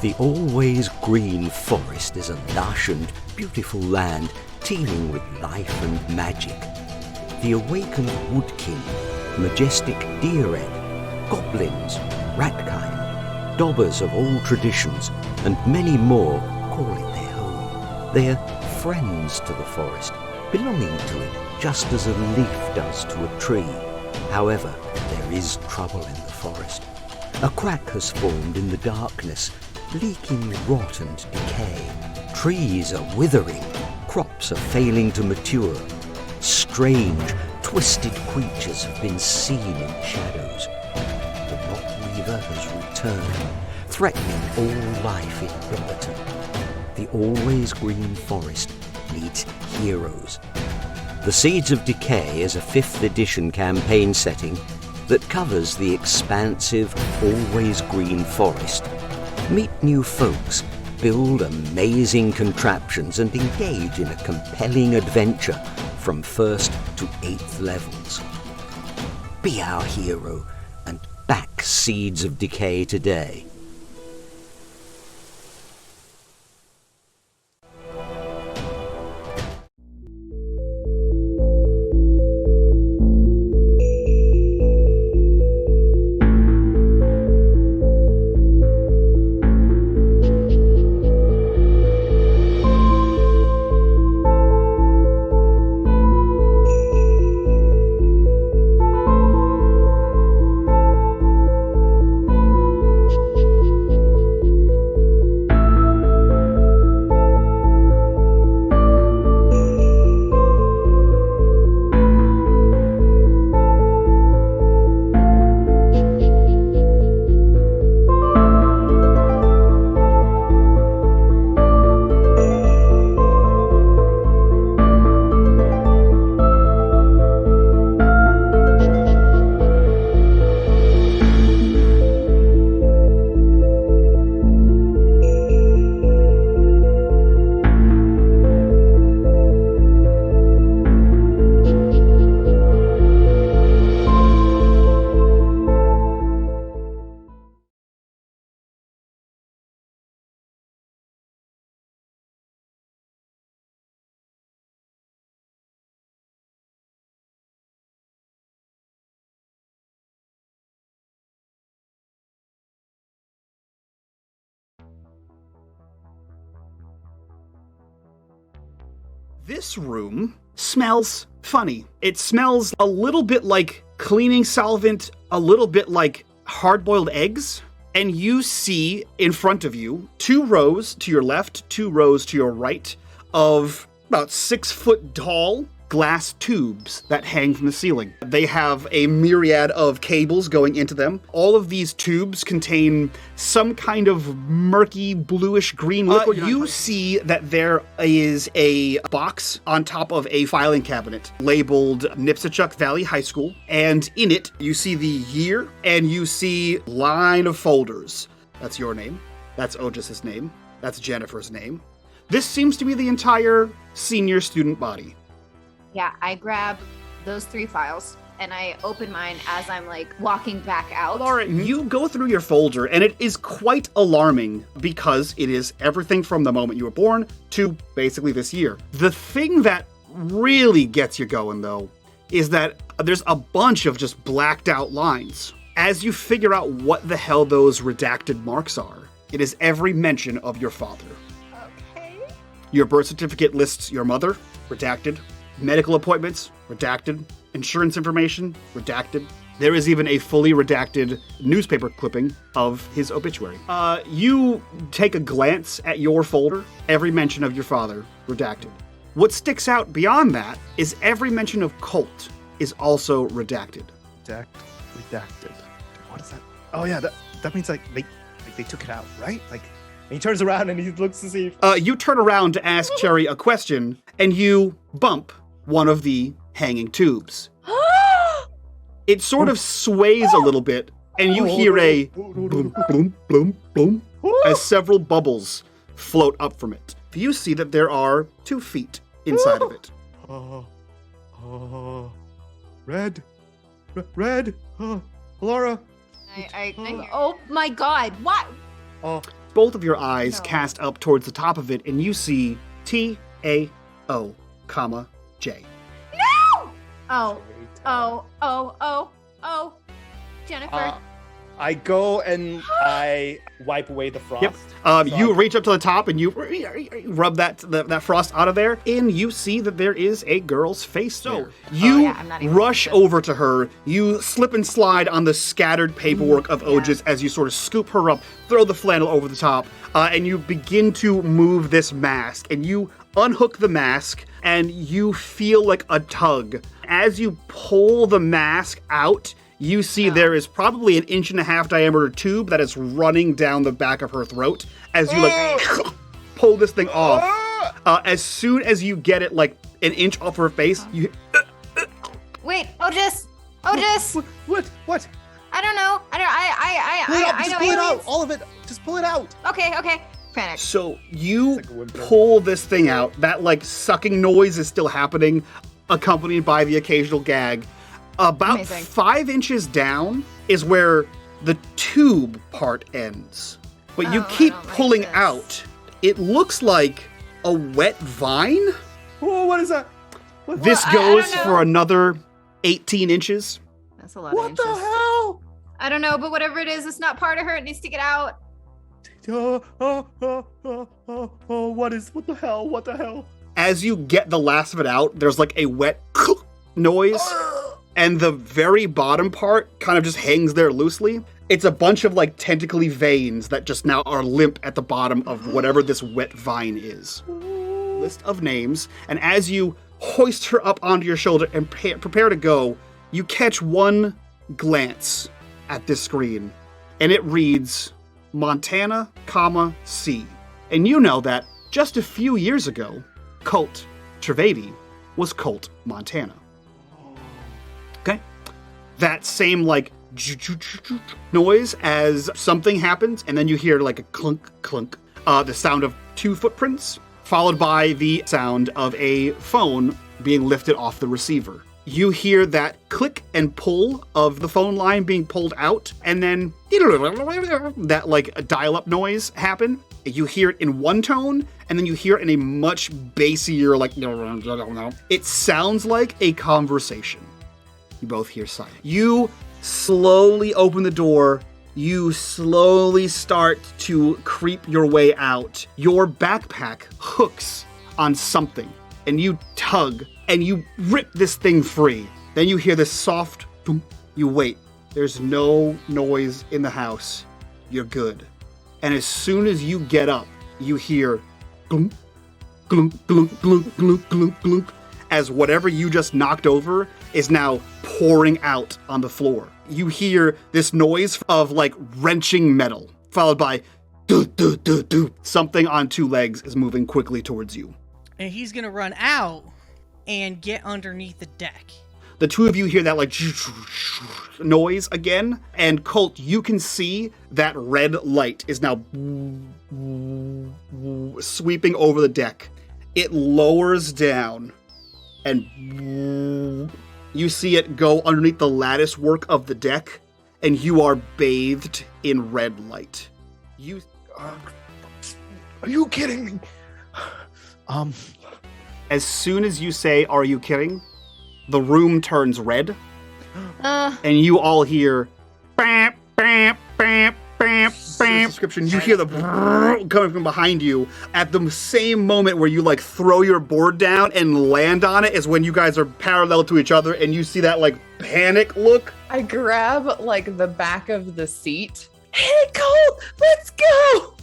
The always green forest is a lush and beautiful land teeming with life and magic. The awakened woodkin, majestic deer-egg, goblins, ratkind, daubers of all traditions, and many more call it their home. They are friends to the forest, belonging to it just as a leaf does to a tree. However, there is trouble in the forest. A crack has formed in the darkness, leaking rot and decay. Trees are withering, crops are failing to mature. Strange, twisted creatures have been seen in shadows. The Rock Weaver has returned, threatening all life in Billerton. The always green forest needs heroes. The Seeds of Decay is a 5th edition campaign setting that covers the expansive, always green forest. Meet new folks, build amazing contraptions, and engage in a compelling adventure from 1st to 8th levels. Be our hero and back Seeds of Decay today. This room smells funny. It smells a little bit like cleaning solvent, a little bit like hard-boiled eggs. And you see in front of you 2 rows to your left, 2 rows to your right of about 6-foot tall glass tubes that hang from the ceiling. They have a myriad of cables going into them. All of these tubes contain some kind of murky bluish green liquid. You see that there is a box on top of a filing cabinet labeled Nipsachuk Valley High School, and in it you see the year and you see line of folders. That's your name. That's Ogis's name. That's Jennifer's name. This seems to be the entire senior student body. Yeah, I grab those 3 files and I open mine as I'm walking back out. Laura, you go through your folder and it is quite alarming because it is everything from the moment you were born to basically this year. The thing that really gets you going though is that there's a bunch of just blacked out lines. As you figure out what the hell those redacted marks are, it is every mention of your father. Okay. Your birth certificate lists your mother, redacted. Medical appointments, redacted. Insurance information, redacted. There is even a fully redacted newspaper clipping of his obituary. You take a glance at your folder, every mention of your father, redacted. What sticks out beyond that is every mention of Colt is also redacted. Redacted. What is that? Oh yeah, that means they took it out, right? And he turns around and he looks to see. You turn around to ask Cherry a question, and you bump one of the hanging tubes. It sort of sways a little bit, and you hear a boom, boom, boom, boom, as several bubbles float up from it. You see that there are 2 feet inside of it. Red, Laura. Oh my God! What? both of your eyes No. cast up towards the top of it, and you see T-A-O, comma, J. Oh, Jennifer. I go and I wipe away the frost. Yep. You reach up to the top and you rub that frost out of there, and you see that there is a girl's face there. You I'm not even rush interested. over to her. You slip and slide on the scattered paperwork of Oges as you sort of scoop her up, throw the flannel over the top, and you begin to move this mask. And you unhook the mask, and you feel like a tug. As you pull the mask out, you see there is probably an 1.5-inch diameter tube that is running down the back of her throat as you pull this thing off. As soon as you get it like an inch off her face, you Wait, Otis! What? I don't know. I Just know pull it out. aliens. All of it. Just pull it out. Okay. Panic. So you It's like a whimper. pull this thing out. That like sucking noise is still happening, accompanied by the occasional gag. About Amazing. 5 inches down is where the tube part ends. But you Oh, I keep don't like pulling this. out. It looks like a wet vine. Oh, what is that? This I goes don't know. for another 18 inches. That's a lot of What inches. the hell? I don't know, but whatever it is, it's not part of her. It needs to get out. What the hell? What the hell? As you get the last of it out, there's like a wet noise. And the very bottom part kind of just hangs there loosely. It's a bunch of like tentacly veins that just now are limp at the bottom of whatever this wet vine is. List of names, and as you hoist her up onto your shoulder and prepare to go, you catch one glance at this screen, and it reads Montana, comma, C. And you know that just a few years ago, Colt Trivedi was Colt, Montana. Okay? That same like noise as something happens, and then you hear like a clunk, clunk, the sound of 2 footprints, followed by the sound of a phone being lifted off the receiver. You hear that click and pull of the phone line being pulled out, and then that like a dial-up noise happen. You hear it in one tone, and then you hear it in a much bassier, like, it sounds like a conversation. You both hear silence. You slowly open the door. You slowly start to creep your way out. Your backpack hooks on something, and you tug, and you rip this thing free. Then you hear this soft boom. You wait. There's no noise in the house. You're good. And as soon as you get up, you hear glunk, glunk, glunk, glunk, glunk, glunk, glunk, as whatever you just knocked over is now pouring out on the floor. You hear this noise of like wrenching metal, followed by do, do, do, do. Something on 2 legs is moving quickly towards you. And he's gonna run out and get underneath the deck. The 2 of you hear that like noise again, and Colt, you can see that red light is now sweeping over the deck. It lowers down, and you see it go underneath the lattice work of the deck, and you are bathed in red light. Are you kidding me? As soon as you say, "Are you kidding?" the room turns red, and you all hear bam, bam, bam, bam, bam. Description. You hear the coming from behind you. At the same moment where you like throw your board down and land on it is when you guys are parallel to each other, and you see that like panic look. I grab like the back of the seat. Hey, Cole, let's go!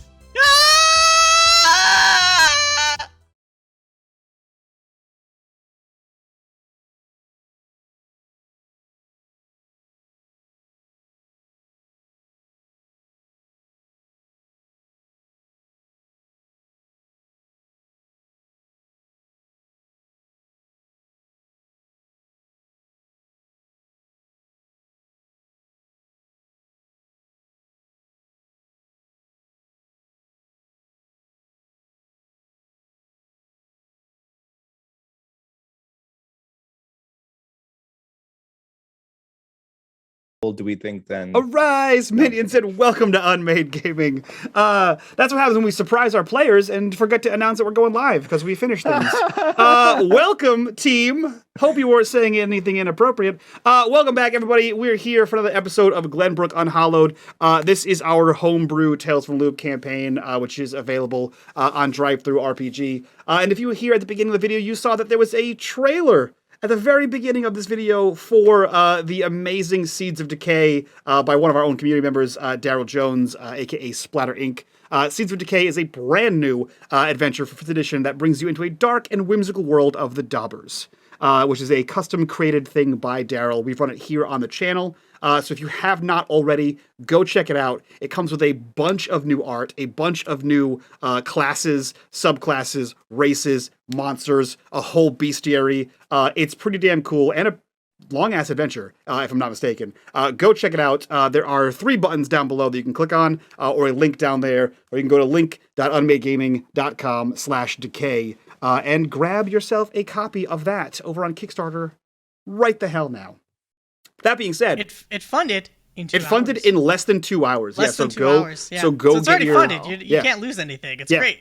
do we think then? Arise, minions, and welcome to unMadeGaming. That's what happens when we surprise our players and forget to announce that we're going live because we finished things. Welcome, team. Hope you weren't saying anything inappropriate. Welcome back, everybody. We're here for another episode of Glenbrook Unhallowed. This is our homebrew Tales from the Loop campaign, which is available on RPG. And if you were here at the beginning of the video, you saw that there was a trailer at the very beginning of this video for the amazing Seeds of Decay by one of our own community members, Daryl Jones, aka Splatter Inc. Seeds of Decay is a brand new adventure for 5th edition that brings you into a dark and whimsical world of the Daubers, which is a custom created thing by Daryl. We've run it here on the channel. So if you have not already, go check it out. It comes with a bunch of new art, a bunch of new classes, subclasses, races, monsters, a whole bestiary. It's pretty damn cool and a long-ass adventure, if I'm not mistaken. Go check it out. There are 3 buttons down below that you can click on, or a link down there, or you can go to link.unmadegaming.com/decay and grab yourself a copy of that over on Kickstarter right the hell now. That being said, it funded in 2 hours. It funded in less than 2 hours. Less than 2 hours. Yeah. So go it's get already funded. You yeah. can't lose anything. It's Yeah. great.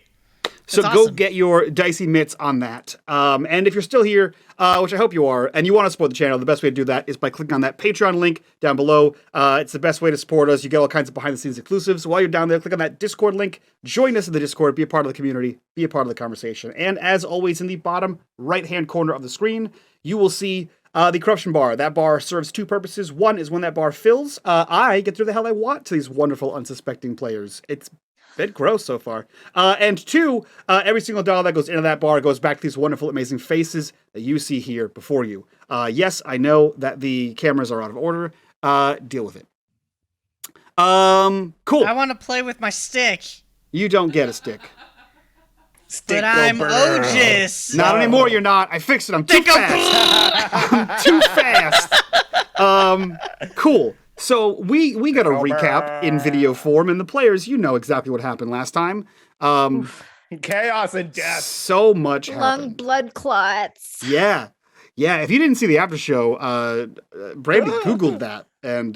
So It's go awesome. get your dicey mitts on that. And if you're still here, which I hope you are, and you want to support the channel, the best way to do that is by clicking on that Patreon link down below. It's the best way to support us. You get all kinds of behind-the-scenes exclusives. While you're down there, click on that Discord link. Join us in the Discord. Be a part of the community. Be a part of the conversation. And as always, in the bottom right-hand corner of the screen, you will see the corruption bar. That bar serves 2 purposes. One is when that bar fills, I get to do the hell I want to these wonderful, unsuspecting players. It's bit gross so far. And 2, every single dollar that goes into that bar goes back to these wonderful, amazing faces that you see here before you. Yes, I know that the cameras are out of order. Deal with it. Cool. I want to play with my stick, You don't get a stick. but I'm Otis. Not anymore, you're not. I fixed it. I'm too fast. I'm too fast. Cool. So we got a recap in video form, and the players, you know exactly what happened last time. Chaos and death. So much Lung happened. blood clots. Yeah. Yeah, if you didn't see the after show, Brandy Googled that, and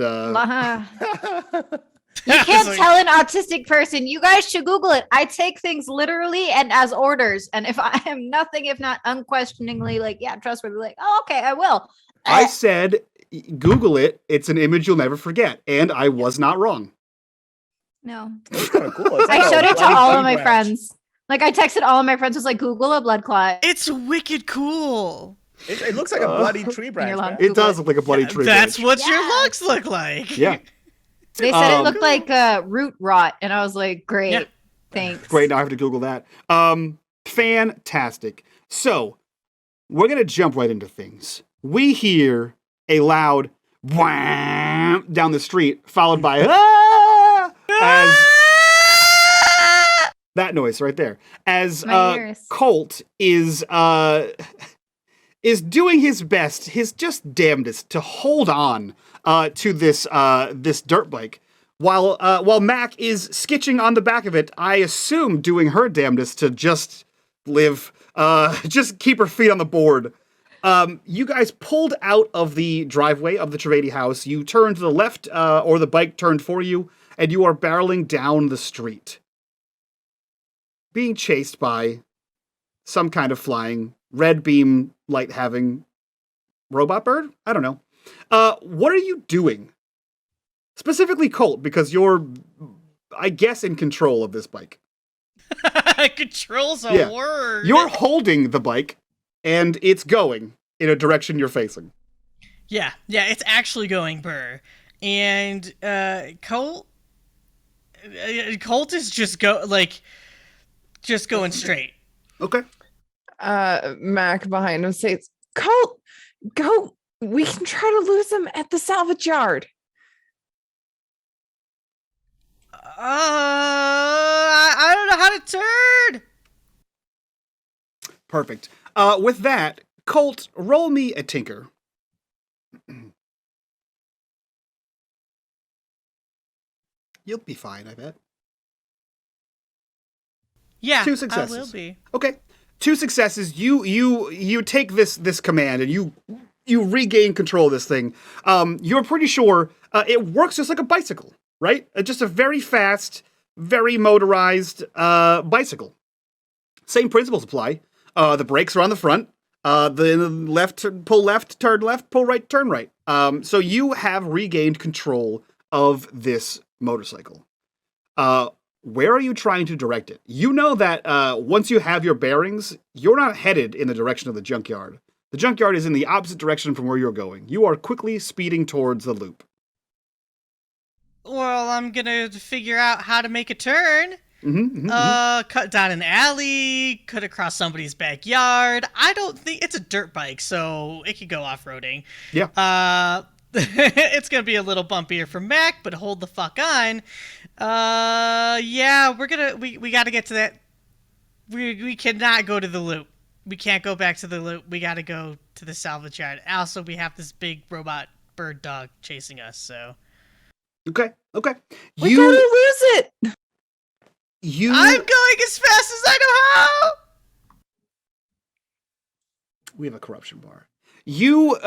You can't tell an autistic person, you guys should Google it. I take things literally and as orders. And if I am nothing, if not unquestioningly, like, yeah, trustworthy, like, oh, okay, I will. I said, Google it. It's an image you'll never forget, and I was not wrong. No. It's kind of cool. It's I like showed a it to bloody all of bunny my branch. friends. Like, I texted all of my friends, was like, Google a blood clot. It's wicked cool. It looks like a bloody tree branch. You're man. allowed- It does look like a bloody tree. That's branch. what your Yeah. looks look like. Yeah. They said it Um, looked like root rot, and I was like, great, Yeah. thanks. Great, now I have to Google that. Fantastic. So, we're going to jump right into things. We hear a loud wham down the street, followed by as that noise right there. As My ears. Colt is doing his best, his just damnedest to hold on to this dirt bike. While Mac is skitching on the back of it, I assume doing her damnedest to just live, just keep her feet on the board. You guys pulled out of the driveway of the Trivedi house. You turned to the left, or the bike turned for you, and you are barreling down the street, being chased by some kind of flying red beam light having robot bird? I don't know. What are you doing? Specifically Colt, because you're, I guess, in control of this bike. Control's a Yeah. word. You're holding the bike, and it's going in a direction you're facing. Yeah, it's actually going burr. And Colt is just going straight. Okay. Mac behind him says, Colt, go. We can try to lose him at the salvage yard. I don't know how to turn. Perfect. With that, Colt, roll me a tinker. You'll be fine, I bet. Yeah, 2 successes. I will be. Okay. 2 successes. You take this command and you you regain control of this thing. You're pretty sure it works just like a bicycle, right? Just a very fast, very motorized bicycle. Same principles apply. The brakes are on the front. The pull left, turn left, pull right, turn right. So you have regained control of this motorcycle. Where are you trying to direct it? You know that once you have your bearings, you're not headed in the direction of the junkyard. The junkyard is in the opposite direction from where you're going. You are quickly speeding towards the loop. Well, I'm gonna figure out how to make a turn. Cut down an alley, cut across somebody's backyard. I don't think it's a dirt bike, so it could go off-roading. Yeah. It's gonna be a little bumpier for Mac, but hold the fuck on. Yeah, we gotta get to that. We cannot go to the loop. We can't go back to the loop. We gotta go to the salvage yard. Also, we have this big robot bird dog chasing us, so. Okay. We gotta lose it. I'm going as fast as I know how! We have a corruption bar. You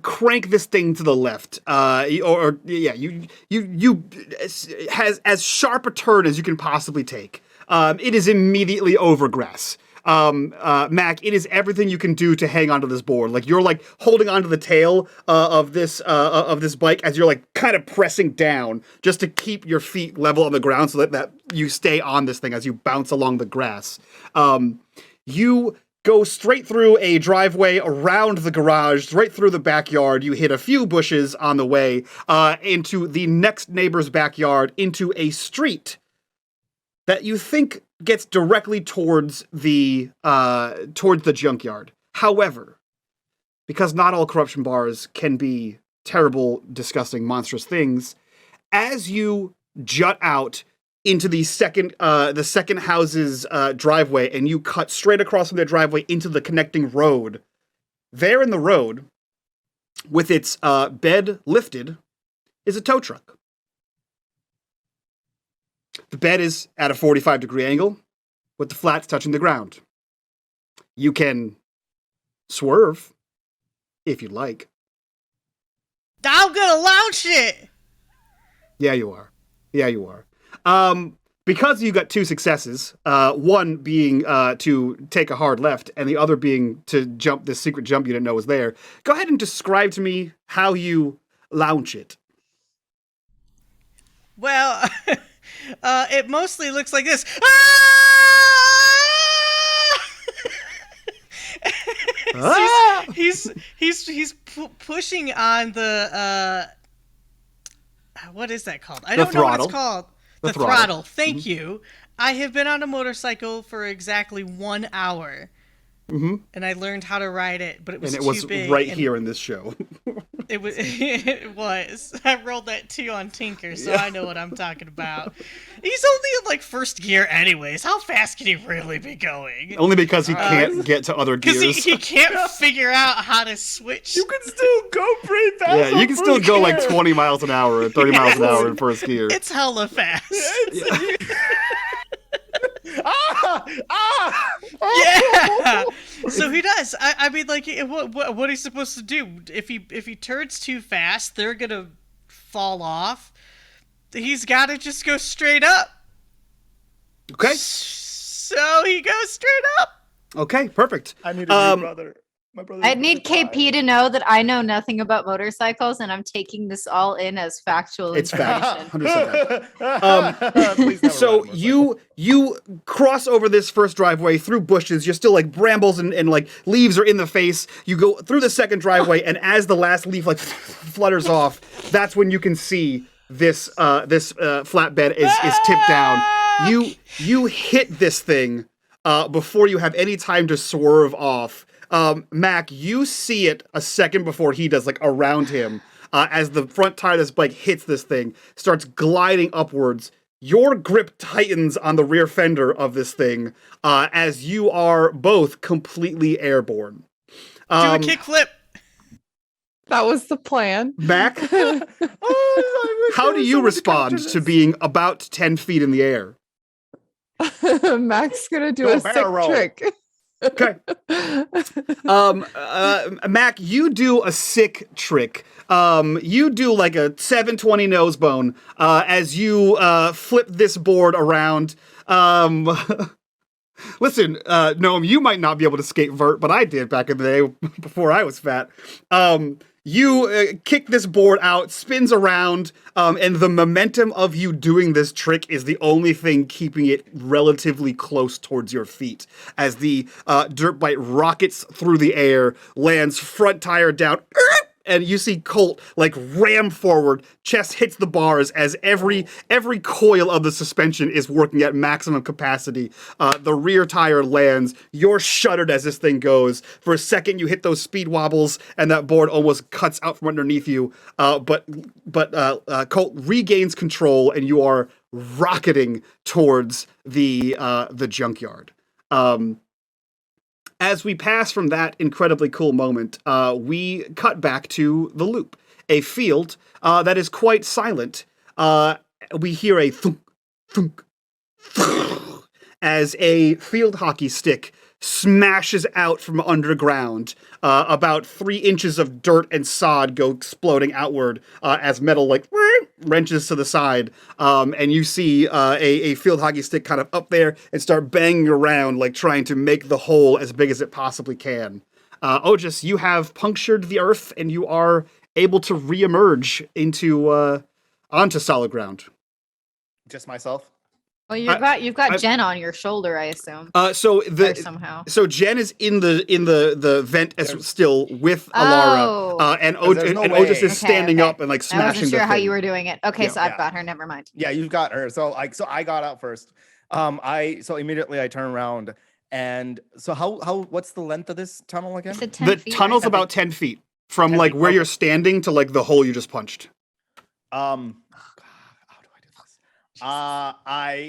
crank this thing to the left, you has as sharp a turn as you can possibly take. It is immediately over grass. Mac, it is everything you can do to hang onto this board. Like you're like holding onto the tail of this bike as you're like kind of pressing down just to keep your feet level on the ground so that you stay on this thing as you bounce along the grass. You go straight through a driveway, around the garage, right through the backyard. You hit a few bushes on the way, into the next neighbor's backyard, into a street that you think gets directly towards the junkyard. However, because not all corruption bars can be terrible, disgusting, monstrous things, as you jut out into the second house's driveway, and you cut straight across from their driveway into the connecting road. There in the road, with its bed lifted, is a tow truck. The bed is at a 45-degree angle, with the flats touching the ground. You can swerve, if you'd like. I'm gonna launch it! Yeah, you are. Because you got two successes, one being to take a hard left, and the other being to jump this secret jump you didn't know was there, go ahead and describe to me how you launch it. Well, it mostly looks like this. Ah! So he's pushing on the what is that called? I don't know what it's called. The throttle. Thank you. I have been on a motorcycle for exactly 1 hour. Mm-hmm. And I learned how to ride it, but it was too big. Right here in this show. It was. I rolled that 2 on Tinker, so I know what I'm talking about. He's only in like first gear anyways. How fast can he really be going? Only because he can't get to other gears. Because he can't figure out how to switch. You can still go pretty fast. Yeah, you can still go like 20 miles an hour or 30 miles an hour in first gear. It's hella fast. Yeah. So he does. I mean, like, what he's supposed to do? If he turns too fast, they're gonna fall off. He's got to just go straight up. Okay. So he goes straight up. Okay, perfect. I need a new brother. My brother. I need KP to know that I know nothing about motorcycles, and I'm taking this all in as factual information. 100%. So you cross over this first driveway through bushes. You're still like brambles and like leaves are in the face. You go through the second driveway, and as the last leaf like flutters off, that's when you can see this flatbed is tipped down. You hit this thing before you have any time to swerve off. Mac, you see it a second before he does, like around him, as the front tire of this bike hits this thing, starts gliding upwards. Your grip tightens on the rear fender of this thing, as you are both completely airborne. Do a kickflip. That was the plan. Mac, how do you respond to being about 10 feet in the air? Mac's gonna do a sick trick. Okay. Mac, you do a sick trick. You do like a 720 nose bone as you flip this board around. Listen, Noam, you might not be able to skate vert, but I did back in the day before I was fat. You kick this board out, spins around, and the momentum of you doing this trick is the only thing keeping it relatively close towards your feet. As the dirt bike rockets through the air, lands front tire down, and you see Colt like ram forward, chest hits the bars as every coil of the suspension is working at maximum capacity. The rear tire lands. You're shuddered as this thing goes. For a second, you hit those speed wobbles, and that board almost cuts out from underneath you. But Colt regains control, and you are rocketing towards the junkyard. As we pass from that incredibly cool moment, we cut back to the loop, a field that is quite silent. We hear a thunk, thunk, thunk, as a field hockey stick smashes out from underground. About 3 inches of dirt and sod go exploding outward as metal like wrenches to the side. And you see a field hockey stick kind of up there and start banging around, like trying to make the hole as big as it possibly can. Otis, you have punctured the earth and you are able to reemerge onto solid ground. Just myself. Well, you've got Jen on your shoulder, I assume. So somehow. So Jen is in the vent as still with Alara, and Otis is standing up and like smashing. I wasn't sure the how thing. you were doing it. Okay, so I've got her. Never mind. Yeah, you've got her. So I got out first. So immediately I turn around, and so how what's the length of this tunnel again? It's 10 The feet, tunnel's right? about 10 feet from 10 like feet, where okay. you're standing to like the hole you just punched. How do I do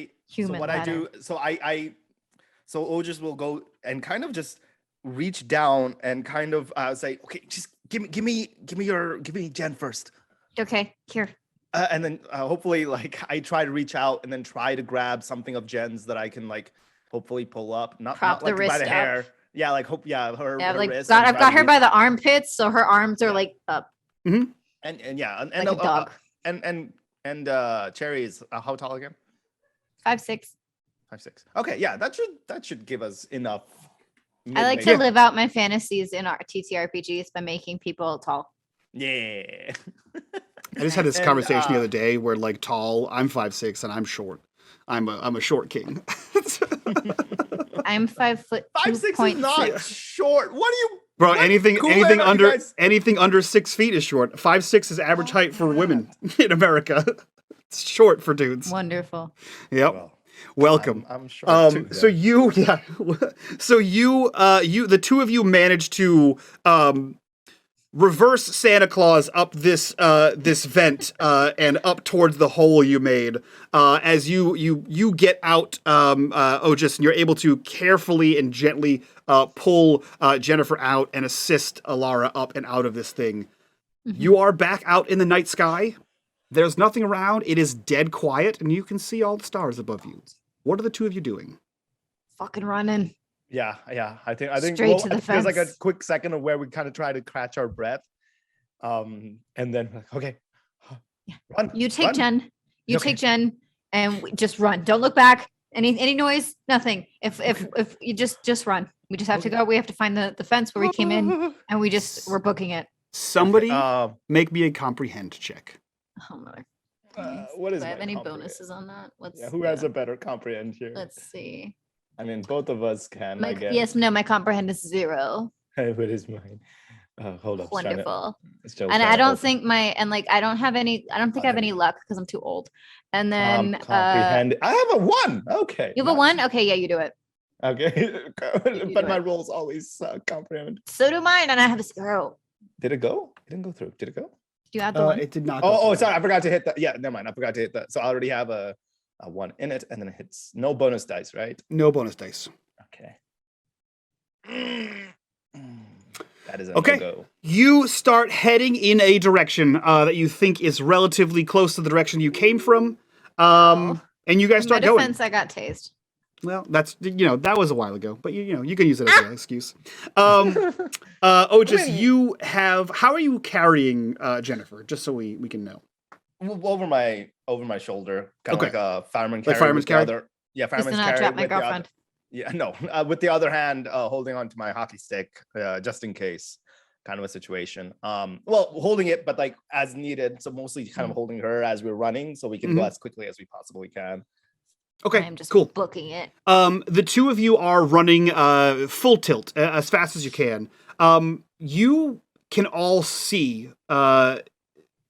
this? Human so what ladder. I do, so Otis will go and kind of just reach down and kind of say, okay, just give me Jen first. Okay, here. And then hopefully like I try to reach out and then try to grab something of Jen's that I can like hopefully pull up, not Prop the like by wrist the up. hair. Yeah, like her Yeah, like wrist. I've got her by the armpits, so her arms are like up. and Like a dog. and Cherry is how tall again? 5'6". 5'6". Okay, yeah, that should give us enough. I like to live out my fantasies in our TTRPGs by making people tall. Yeah. I just had this And, conversation the other day where like tall, I'm 5'6" and I'm short. I'm a short king. I'm 5 foot 5'6" is not short. What are you? Bro, what anything Kool-Aid are you under guys- anything under 6 feet is short. 5'6" is average height for women in America. It's short for dudes. Wonderful. Yep. Well, Welcome. I'm short too. So you, the two of you managed to reverse Santa Claus up this vent and up towards the hole you made. As you get out, Otis, and you're able to carefully and gently pull Jennifer out and assist Alara up and out of this thing. Mm-hmm. You are back out in the night sky. There's nothing around. It is dead quiet, and you can see all the stars above you. What are the two of you doing? Fucking running. Yeah. I think Straight to the there's like a fence. quick second of where we kind of try to catch our breath. And then okay. Run. You take run. Jen. You Okay. take Jen, and just run. Don't look back. Any noise? Nothing. If you just run. We just have to go. We have to find the fence where we came in, and we're booking it. Somebody Um, make me a comprehend check. Oh mother. what is Do I have my any comprehend? bonuses on that? Yeah, who has a better comprehend here? Let's see. I mean, both of us can. I guess. Yes, no, my comprehend is 0. What is mine? Hold up. Wonderful. And I don't think I don't think I have any luck because I'm too old. And then comprehend. I have a 1. Okay. you have a 1? Okay, yeah, you do it. Okay. do But my it. rolls always suck. Comprehend. So do mine, and I have a 0. Did it go? It didn't go through. Did it go? Do you have the 1? It did not. go Oh, through. sorry. I forgot to hit that. Yeah, never mind. I forgot to hit that. So I already have a 1 in it, and then it hits no bonus dice, right? No bonus dice. Okay. That is a Okay. no-go. You start heading in a direction that you think is relatively close to the direction you came from, and you guys In my start going. defense, I got tased. Well, that's that was a while ago, but you can use it as an excuse. Otis, you have. How are you carrying Jennifer? Just so we can know. Over my shoulder, kind of Okay. like a fireman Like carry. fireman's with the carry? other, yeah, Just fireman's to not carry. trap my with the other- girlfriend. Yeah, no, with the other hand, holding on to my hockey stick, just in case, kind of a situation. Well, holding it, but like as needed. So mostly kind of holding her as we're running, so we can go as quickly as we possibly can. Okay, I'm just cool. booking it. The two of you are running full tilt as fast as you can. You can all see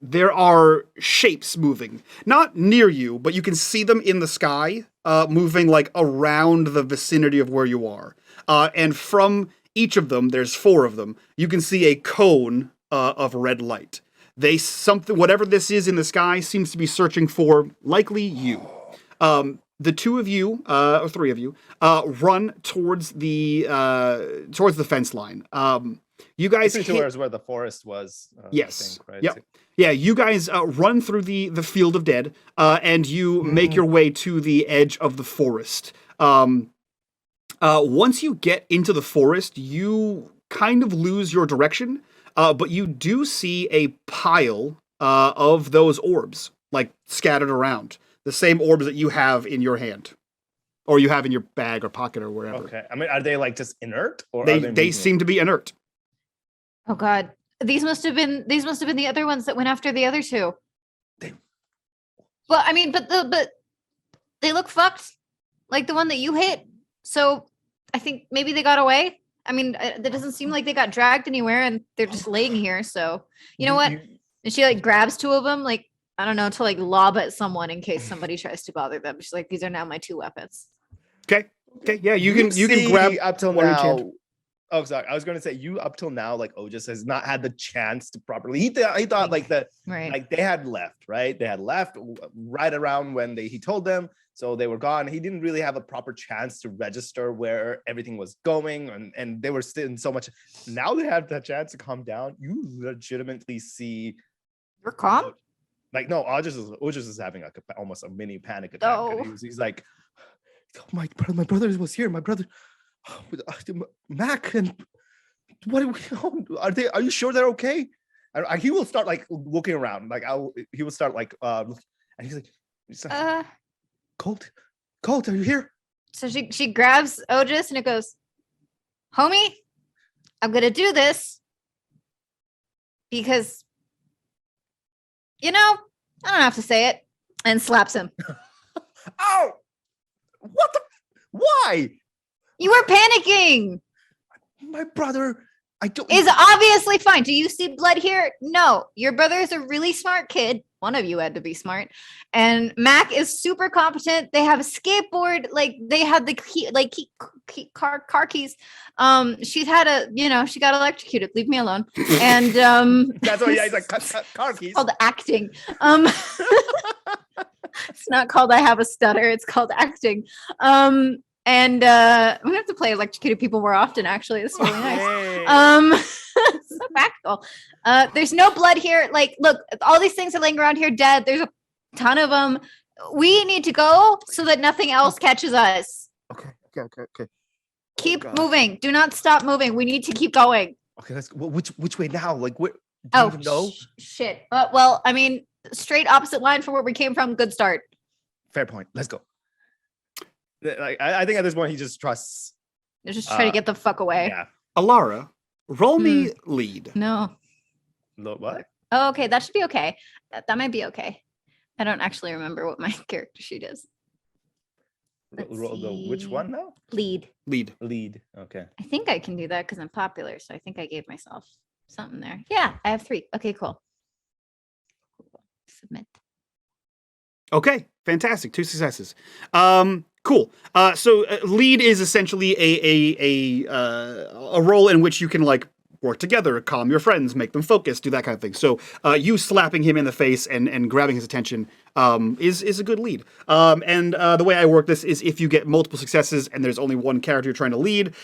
there are shapes moving, not near you, but you can see them in the sky, moving like around the vicinity of where you are. And from each of them, there's 4 of them. You can see a cone of red light. Whatever this is in the sky seems to be searching for likely you. The 2 of you, or 3 of you, run towards the fence line. You guys Towards where the forest was. Yes. I think, right? Yep. Yeah, you guys run through the field of dead, and you make your way to the edge of the forest. Once you get into the forest, you kind of lose your direction, but you do see a pile of those orbs, like scattered around. The same orbs that you have in your hand, or you have in your bag or pocket or wherever. Okay. I mean, are they like just inert, or They seem to be inert. Oh God, these must have been the other ones that went after the other 2. Well, I mean, but they look fucked, like the one that you hit. So I think maybe they got away. I mean, that doesn't seem like they got dragged anywhere, and they're just laying here. So you know what? And she like grabs 2 of them, like I don't know, to like lob at someone in case somebody tries to bother them. She's like, these are now my 2 weapons. Okay. Yeah, you can grab up till one in each hand. now. Oh, sorry. I was going to say you up till now, like Otis has not had the chance to properly. He thought like Right. like they had left, right? They had left right around when he told them, so they were gone. He didn't really have a proper chance to register where everything was going, and they were still in so much. Now they have the chance to calm down. You legitimately see. You're calm? Like no, Otis is having almost a mini panic attack. Oh. He's like, oh, my brother was here. My brother. Mac and what are you sure they're okay? He will start like looking around, like he will start like and he's like Colt, are you here? So she grabs Otis and it goes, homie, I'm gonna do this because I don't have to say it, and slaps him. Oh, what the? Why? You were panicking. My brother, Is obviously fine. Do you see blood here? No. Your brother is a really smart kid. One of you had to be smart. And Mac is super competent. They have a skateboard. Like they had the car keys. She's had she got electrocuted. Leave me alone. And that's why he's like car keys. It's called acting. It's not called I have a stutter. It's called acting. And I'm gonna have to play electrocuted people more often. Actually, this is really nice. So practical. There's no blood here. Like, look, all these things are laying around here dead. There's a ton of them. We need to go so that nothing else catches us. Okay. Keep moving. Do not stop moving. We need to keep going. Okay, let's go. Which way now? Like, what? Oh shit. Well, I mean, straight opposite line from where we came from. Good start. Fair point. Let's go. Like, I think at this point he just trusts. They're just trying to get the fuck away. Yeah. Alara, roll me lead. No. What? Oh, okay. That should be okay. That might be okay. I don't actually remember what my character sheet is. Which one now? Lead. Okay. I think I can do that because I'm popular. So I think I gave myself something there. Yeah, I have 3. Okay, cool. Submit. Okay, fantastic. 2 successes. Cool. So lead is essentially a role in which you can like work together, calm your friends, make them focus, do that kind of thing. So you slapping him in the face and grabbing his attention is a good lead. And the way I work this is if you get multiple successes and there's only one character you're trying to lead,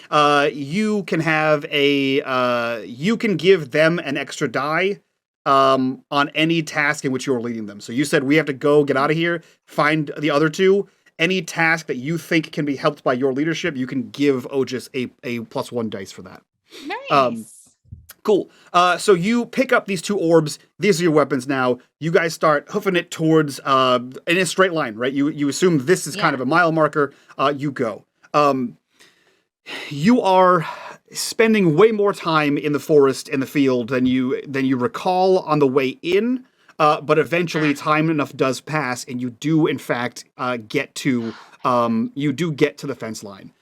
you can have you can give them an extra die on any task in which you're leading them. So you said we have to go get out of here, find the other 2. any task that you think can be helped by your leadership, you can give Otis a +1 dice for that. Nice. Cool. So you pick up these 2 orbs. These are your weapons now. You guys start hoofing it towards in a straight line, right? You assume this is kind of a mile marker. You go. You are spending way more time in the forest and the field than you recall on the way in. But eventually, time enough does pass, and you do in fact get to the fence line.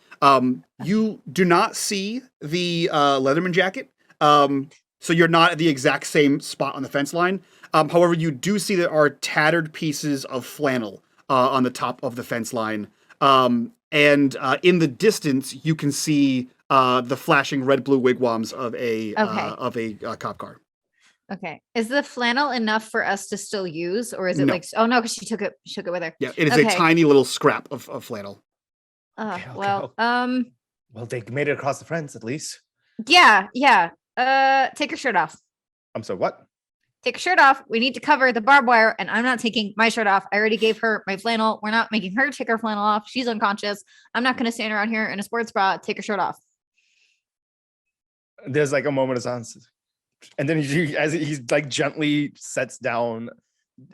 You do not see the Leatherman jacket. So you're not at the exact same spot on the fence line. However, you do see there are tattered pieces of flannel on the top of the fence line. And in the distance, you can see the flashing red-blue wigwams of a cop car. Okay. Is the flannel enough for us to still use, or is it No. like? Oh no, because she took it with her. Yeah, it is a tiny little scrap of flannel. Okay. Well, Well, they made it across the fence at least. yeah. Take your shirt off. I'm sorry, what? Take your shirt off. We need to cover the barbed wire, and I'm not taking my shirt off. I already gave her my flannel. We're not making her take her flannel off. She's unconscious. I'm not going to stand around here in a sports bra. Take your shirt off. There's like a moment of silence. And then as he's like gently sets down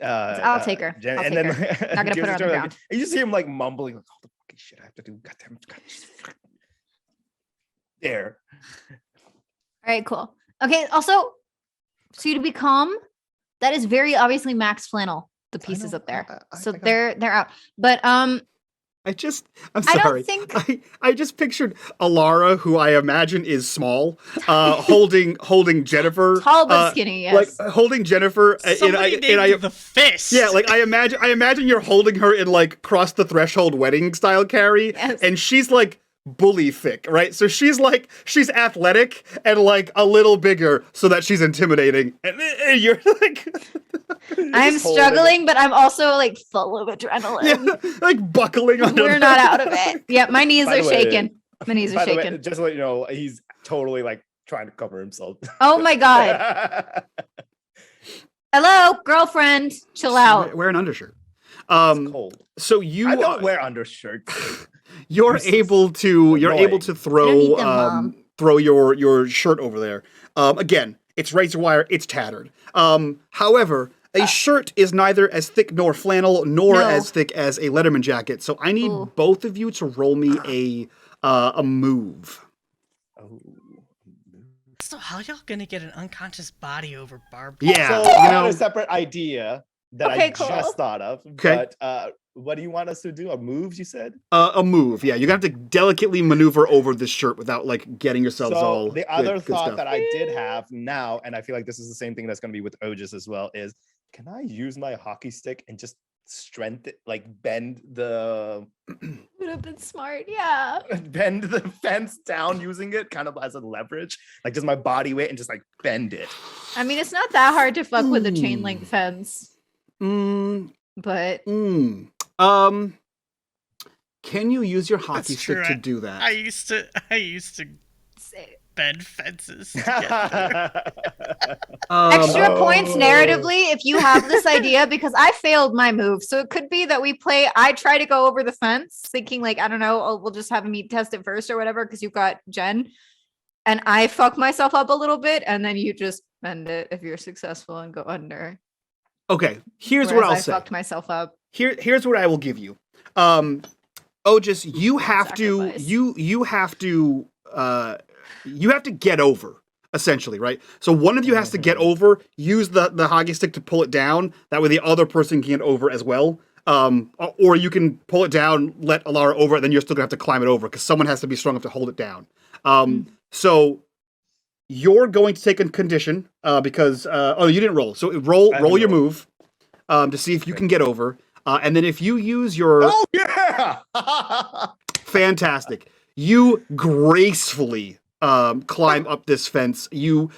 I'll take her. Jen, I'll and take then her. Not gonna gives put her it on to the like, ground. and you just hear him like mumbling, like, "Oh, the fucking shit I have to do. Goddamn. There. All right, cool. Okay, also, so you to be calm, that is very obviously Max flannel, the I pieces know. up there. I So got they're out. But I'm I sorry. don't think I just pictured Alara, who I imagine is small, holding Jennifer. tall but skinny, yes. Like holding Jennifer. Somebody named the fist. Yeah, like I imagine you're holding her in like cross the threshold wedding style carry, Yes. and she's like bully thick, right? So she's athletic and like a little bigger so that she's intimidating. And you're like I'm struggling, but I'm also like full of adrenaline. like buckling under. We're not out of it. Yeah, my knees By are the way- shaking. My knees are By the way, shaking. just to let you know, he's totally like trying to cover himself. Oh my god. Hello, girlfriend. Chill out. Wear an undershirt. It's cold. So you I don't wear undershirts. you're able to annoying. You don't need them, Mom. throw your shirt over there. Again, it's razor wire, it's tattered. However, a shirt is neither as thick nor flannel nor No. as thick as a Letterman jacket. So I need Ooh. both of you to roll me a move. Oh. So how y'all gonna get an unconscious body over barbed? Yeah, So I you had know, a separate idea that Okay, I cool. just thought of. Okay. But what do you want us to do? A move, you said? a move. Yeah, you have to delicately maneuver over this shirt without like getting yourselves all. So the other good thought stuff. that I did have now, and I feel like this is the same thing that's going to be with Otis as well, is can I use my hockey stick and just strengthen, like bend the Would have been smart. Yeah. bend the fence down using it kind of as a leverage, like just my body weight and just like bend it. I mean, it's not that hard to fuck with a chain link fence, Mm, but mm. Can you use your hockey That's stick true. to do that? I used to say- bend fences. To get extra Oh. points narratively if you have this idea, because I failed my move. So it could be that I try to go over the fence thinking like, I don't know, we'll just have me test it first or whatever, because you've got Jen, and I fuck myself up a little bit, and then you just bend it if you're successful and go under. Okay, here's what Whereas I'll I say. fucked myself up. Here's what I will give you. Otis, you have to Sacrifice. you have to get over, essentially, right? So one of you has to get over, use the hockey stick to pull it down. That way the other person can get over as well. Or you can pull it down, let Alara over it, then you're still gonna have to climb it over because someone has to be strong enough to hold it down. So you're going to take a condition because you didn't roll. So roll your move to see if you can get over. And then if you use your Oh yeah! fantastic, you gracefully climb up this fence. You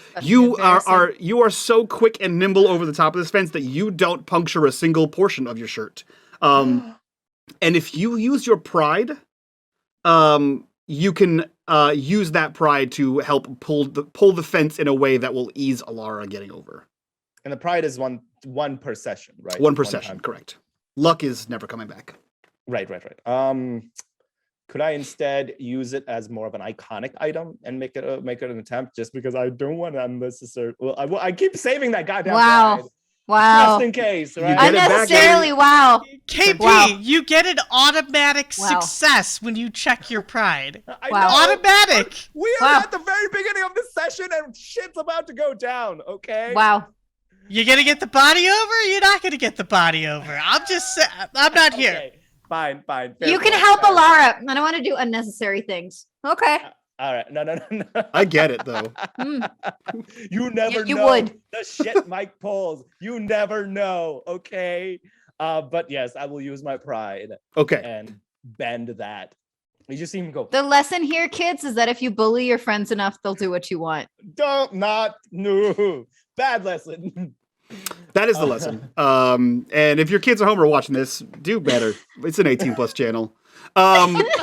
are so quick and nimble over the top of this fence that you don't puncture a single portion of your shirt. And if you use your pride, you can use that pride to help pull the fence in a way that will ease Alara getting over. And the pride is one per session, right? One per time. session, correct. Luck is never coming back. Right. Could I instead use it as more of an iconic item and make it an attempt? Just because I don't want unnecessary. Well, I keep saving that goddamn Wow. pride, Wow. just in case, You right? get it back, Unnecessarily, wow. KP, Wow. you get an automatic Wow. success when you check your pride. I Wow. know, Automatic. but we are Wow. at the very beginning of this session, and shit's about to go down. Okay. Wow. You're gonna get the body over? Or you're not gonna get the body over. I'm not here. Okay. Fine. Fair You can point, help fair. Alara. I don't want to do unnecessary things. Okay. All right. No. I get it though. Mm. You never You know would. the shit Mike pulls. You never know. Okay. But yes, I will use my pride Okay. and bend that. You just see him go. The lesson here, kids, is that if you bully your friends enough, they'll do what you want. No. Bad lesson. That is the lesson. And if your kids at home are watching this, do better. It's an 18+ channel.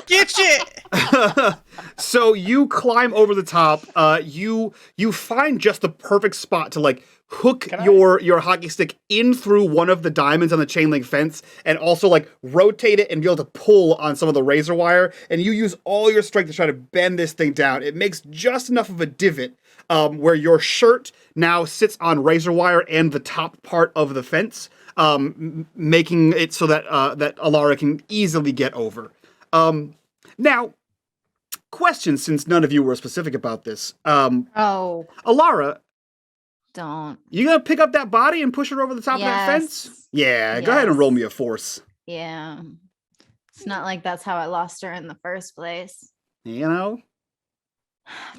Get you. So you climb over the top. You find just the perfect spot to like hook Can I- your hockey stick in through one of the diamonds on the chain link fence, and also like rotate it and be able to pull on some of the razor wire. And you use all your strength to try to bend this thing down. It makes just enough of a divot where your shirt now sits on razor wire and the top part of the fence, making it so that that Alara can easily get over. Now, question, since none of you were specific about this. Oh, Alara, don't. you gonna pick up that body and push her over the top of that Yes. fence? Yeah, go ahead and Yes. roll me a force. Yeah. It's not like that's how I lost her in the first place. You know?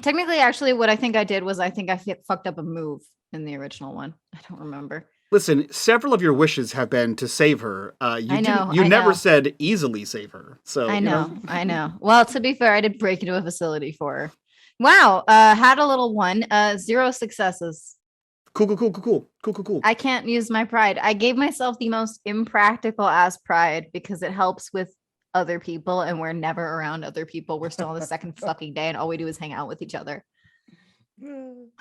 Technically, actually, what I think I did was I think I fucked up a move in the original one. I don't remember. Listen, several of your wishes have been to save her. You I know, You I never know. said easily save her. So I you know. Well, to be fair, I did break into a facility for her. Wow. Had a little one. 0 successes. Cool. I can't use my pride. I gave myself the most impractical ass pride because it helps with other people, and we're never around other people. We're still on the second fucking day, and all we do is hang out with each other.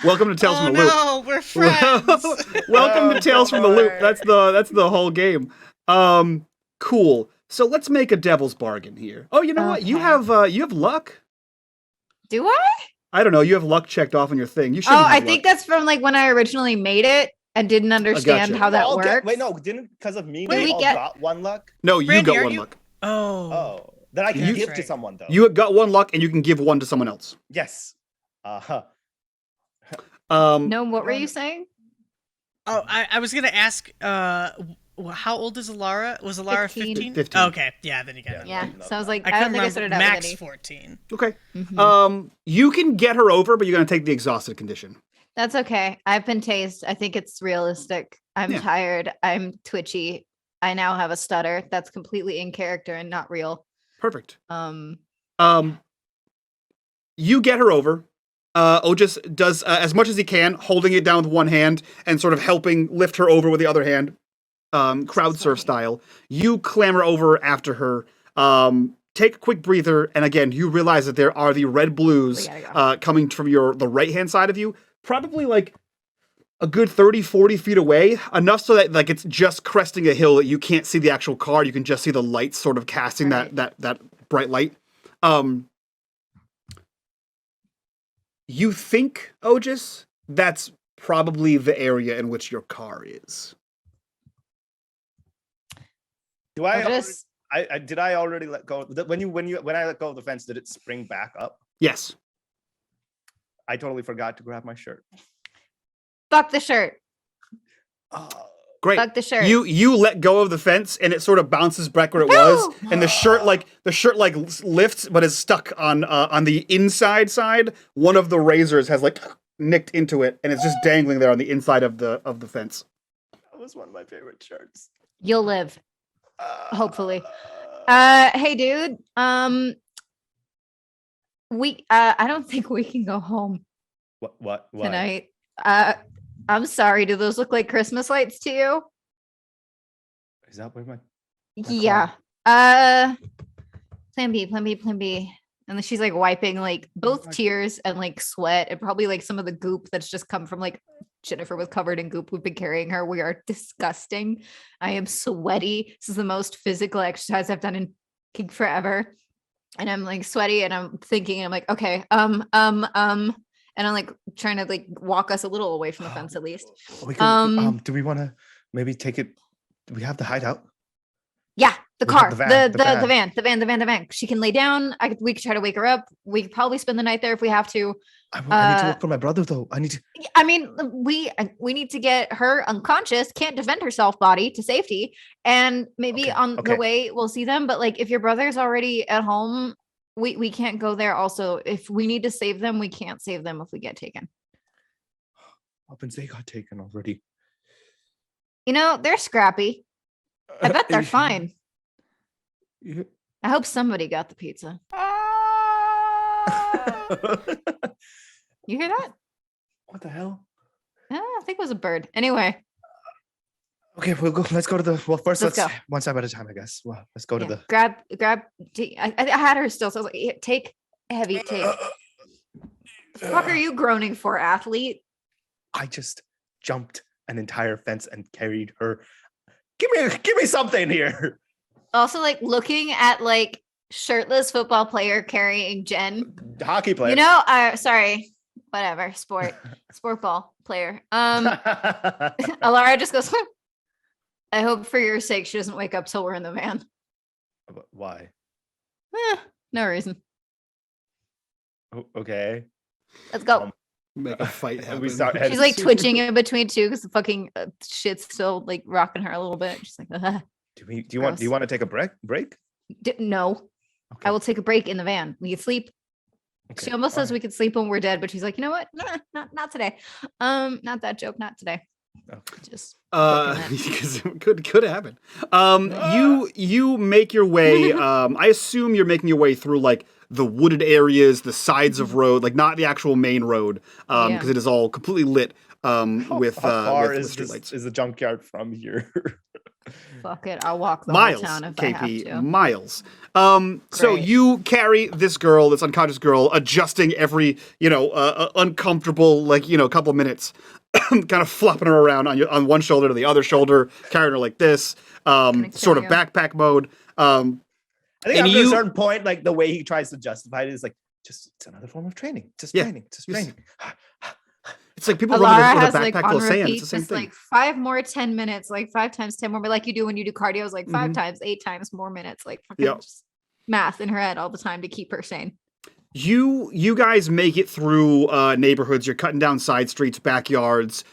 Welcome to Tales Oh from the Loop. no, we're friends. Welcome to Oh, Tales from the Loop. boy. That's the whole game. Cool. So let's make a devil's bargain here. Oh, you know what? You Okay. have luck. Do I? I don't know. You have luck checked off on your thing. You should. Oh, I think that's from like when I originally made it and didn't understand gotcha. how that All works. wait, no, didn't because of me. Wait, we we all get- got one luck. No, you Brandy, got are one you- luck. Oh. That I can You- give That's to right. someone though. You got one luck, and you can give one to someone else. Yes. No, what were you saying? Oh, I was gonna ask. How old is Alara? Was Alara 15. 15? 15. Okay, yeah, then you got it. Yeah. no, So I was like, I I, don't couldn't think I remember. started out Max with 14. Okay. any. Mhm. You can get her over, but you're gonna take the exhausted condition. That's okay. I've been tased. I think it's realistic. I'm Yeah. tired. I'm twitchy. I now have a stutter. That's completely in character and not real. Perfect. Um, You get her over. Otis does as much as he can, holding it down with one hand and sort of helping lift her over with the other hand, crowd surf style. You clamber over after her. Take a quick breather, and again, you realize that there are the red blues We gotta coming from the right-hand side of you, probably like a good 30, 40 feet away, enough so that like it's just cresting a hill that you can't see the actual car. You can just see the lights sort of casting Right. that bright light. You think, Otis, that's probably the area in which your car is. Do I? already- Otis, I did. I already let go. When I let go of the fence, did it spring back up? Yes. I totally forgot to grab my shirt. fuck the shirt. Oh, Great. Fuck the shirt. You let go of the fence and it sort of bounces back where it was, and the shirt lifts but is stuck on the inside side. One of the razors has like nicked into it and it's just dangling there on the inside of the fence. that was one of my favorite shirts. You'll live. Uh, Hopefully. Hey, dude. I don't think we can go home What? tonight. I'm sorry. Do those look like Christmas lights to you? Is that where my? Yeah. Plan B. And then she's like wiping like both my- tears and like sweat and probably like some of the goop that's just come from like Jennifer was covered in goop. We've been carrying her. We are disgusting. I am sweaty. This is the most physical exercise I've done in forever. And I'm like sweaty and I'm thinking, I'm like, okay, and I'm like trying to like walk us a little away from the fence at least. We can, do we want to maybe take it? Do we have the hideout? Yeah, the We have car, the van, the van. She can lay down. We could try to wake her up. We could probably spend the night there if we have to. I need to look for my brother though. I need to. I mean, we need to get her unconscious, can't defend herself, body to safety, and maybe on the way we'll see them. But like, if your brother's already at home, we can't go there. Also, if we need to save them, we can't save them if we get taken. Happens they got taken already. You know, they're scrappy. I bet they're fine. Yeah. I hope somebody got the pizza. You hear that? What the hell? I think it was a bird. Anyway. Okay, we'll go. Let's go to the. Well, first Let's go. one step at a time, I guess. Well, let's go to the. Grab. I had her still, so I was like, take heavy, take. The fuck are you groaning for, athlete? I just jumped an entire fence and carried her. Give me something here. Also, like looking at like shirtless football player carrying Jen. Hockey player. You know, sorry, whatever. Sport ball player. Alara just goes, I hope for your sake she doesn't wake up till we're in the van. Why? No reason. Okay. Let's go. Make a fight happen. She's like twitching in between too because the fucking shit's still like rocking her a little bit. She's like, Do you want to take a break? No. Okay. I will take a break in the van. We can sleep. Okay. She almost says we could sleep when we're dead, but she's like, you know what? Nah, not today. Not that joke. Not today. Okay. Just because it could happen. You make your way. I assume you're making your way through like the wooded areas, the sides of road, like not the actual main road, because it is all completely lit. With how far with is streetlights. is the junkyard from here? Fuck it. I'll walk the Miles, whole town if KP, I have to. miles. So Great. you carry this girl, this unconscious girl, adjusting every, uncomfortable, couple of minutes, kind of flopping her around on one shoulder to the other shoulder, carrying her like this, sort of backpack mode. I think after a certain point, like the way he tries to justify it is like, it's another form of training. Training. It's like people Alara run with has a like backpack on full of sand. repeat, It's the same just thing. like 5 more 10 minutes, like 5 times 10 more, but like you do when you do cardio, is like 5 Mhm. times 8 times more minutes, like fucking just math in her head all the time to keep her sane. You guys make it through neighborhoods. You're cutting down side streets, backyards.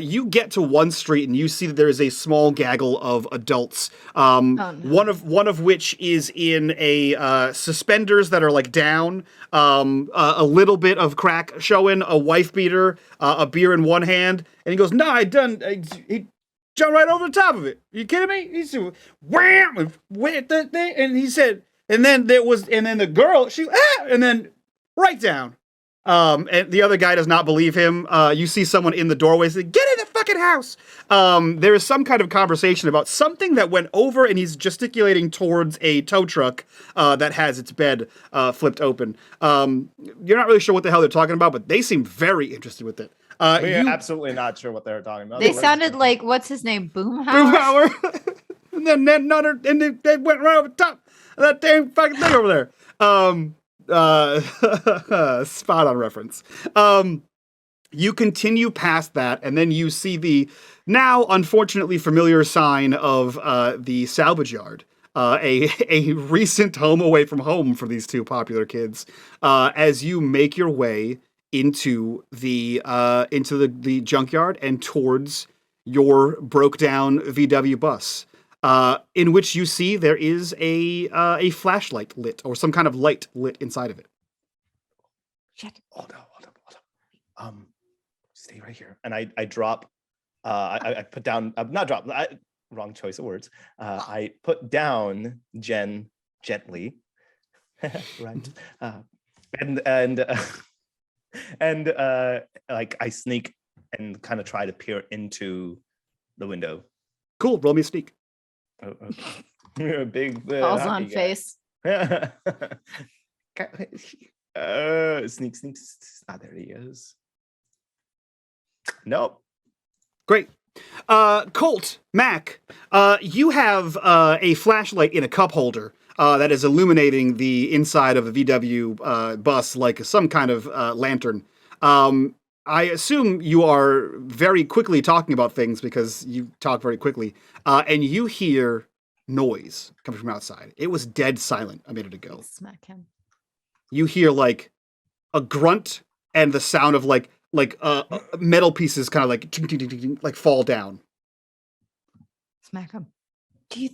You get to one street and you see that there is a small gaggle of adults. No. One of which is in a suspenders that are like down, a little bit of crack showing, a wife beater, a beer in one hand, and he goes, "No, he jumped right over the top of it. Are you kidding me?" He said, "Wham!" And he said. And then the girl, and then right down. And the other guy does not believe him. You see someone in the doorway say, "Get in the fucking house." There is some kind of conversation about something that went over, and he's gesticulating towards a tow truck that has its bed flipped open. You're not really sure what the hell they're talking about, but they seem very interested with it. We're absolutely not sure what they're talking about. They sounded like, what's his name? Boomhauer? Boomhauer. and then they went right over the top. That damn fucking thing over there. Spot on reference. You continue past that, and then you see the now unfortunately familiar sign of the salvage yard. A recent home away from home for these two popular kids. As you make your way into the junkyard and towards your broke down VW bus. In which you see there is a flashlight lit or some kind of light lit inside of it. Shit. Hold up. Stay right here. And I drop. I put down. Not drop. Wrong choice of words. I put down Jen gently, right? And like I sneak and kind of try to peer into the window. Cool. Roll me a sneak. Oh, okay. Big Balls on face. Sneak. Ah, there he is. Nope. Great. Colt, Mac, you have a flashlight in a cup holder that is illuminating the inside of a VW bus like some kind of lantern. I assume you are very quickly talking about things because you talk very quickly, and you hear noise coming from outside. It was dead silent a minute ago. Smack him. You hear like a grunt and the sound of like metal pieces kind of like ting, ting, ting, ting, ting, like fall down. Smack him. Do you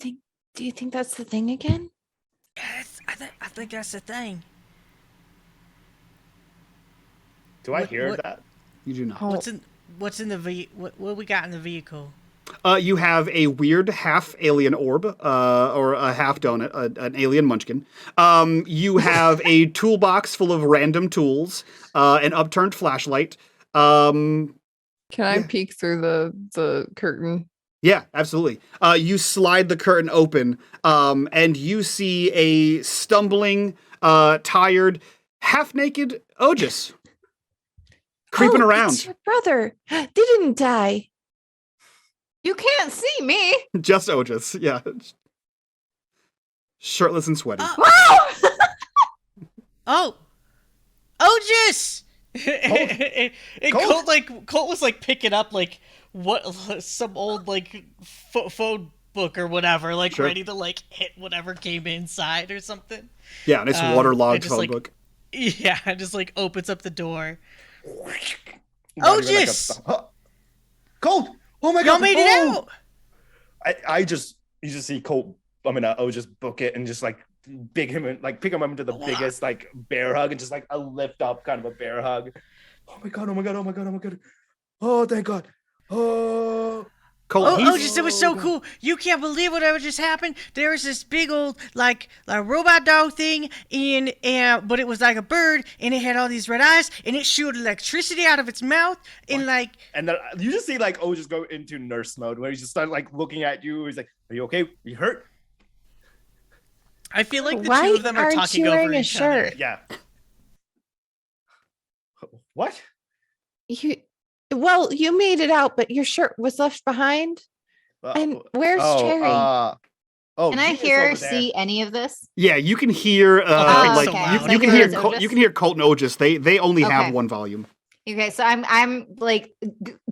think that's the thing again? Yeah, I think that's the thing. Do I hear that? You do not. Oh, What's in the what we got in the vehicle? You have a weird half alien orb, or a half donut, an alien munchkin. You have a toolbox full of random tools, an upturned flashlight. can I peek through the curtain? Yeah, absolutely. You slide the curtain open, and you see a stumbling, tired, half-naked Ogus creeping around. It's your brother. They didn't die. You can't see me. Just Ogus, yeah. Shirtless and sweaty. Wow. Oh, Ogus! And Colt was like picking up like some old like phone book or whatever, like Sure. ready to like hit whatever came inside or something. Yeah, and it's a waterlogged just, phone like, book. Yeah, just like opens up the door. Not even like Ogus! Colt! Oh my god! Y'all made it out. You just see Colt. I mean, I would just book it and just like pick him up into the biggest like bear hug and just like a lift up kind of a bear hug. Oh my god! Oh my god! Oh my god! Oh my god! Oh, thank God! Oh. Colt, Oh, just it was so cool. You can't believe whatever just happened. There was this big old like robot dog thing but it was like a bird and it had all these red eyes and it shooted electricity out of its mouth and like And then you just see like just go into nurse mode where he just started like looking at you. He's like, "Are you okay? Are you hurt?" I feel like the Why two of them are aren't talking you over wearing a each other. shirt? Yeah. What? You made it out, but your shirt was left behind. And where's Cherry? Can I he is hear or over there. see any of this? Yeah, you can hear Oh, like okay. you, So you can here hear is Colt, Ogus? you can hear Colt and Ogus. They only have Okay. one volume. Okay, so I'm like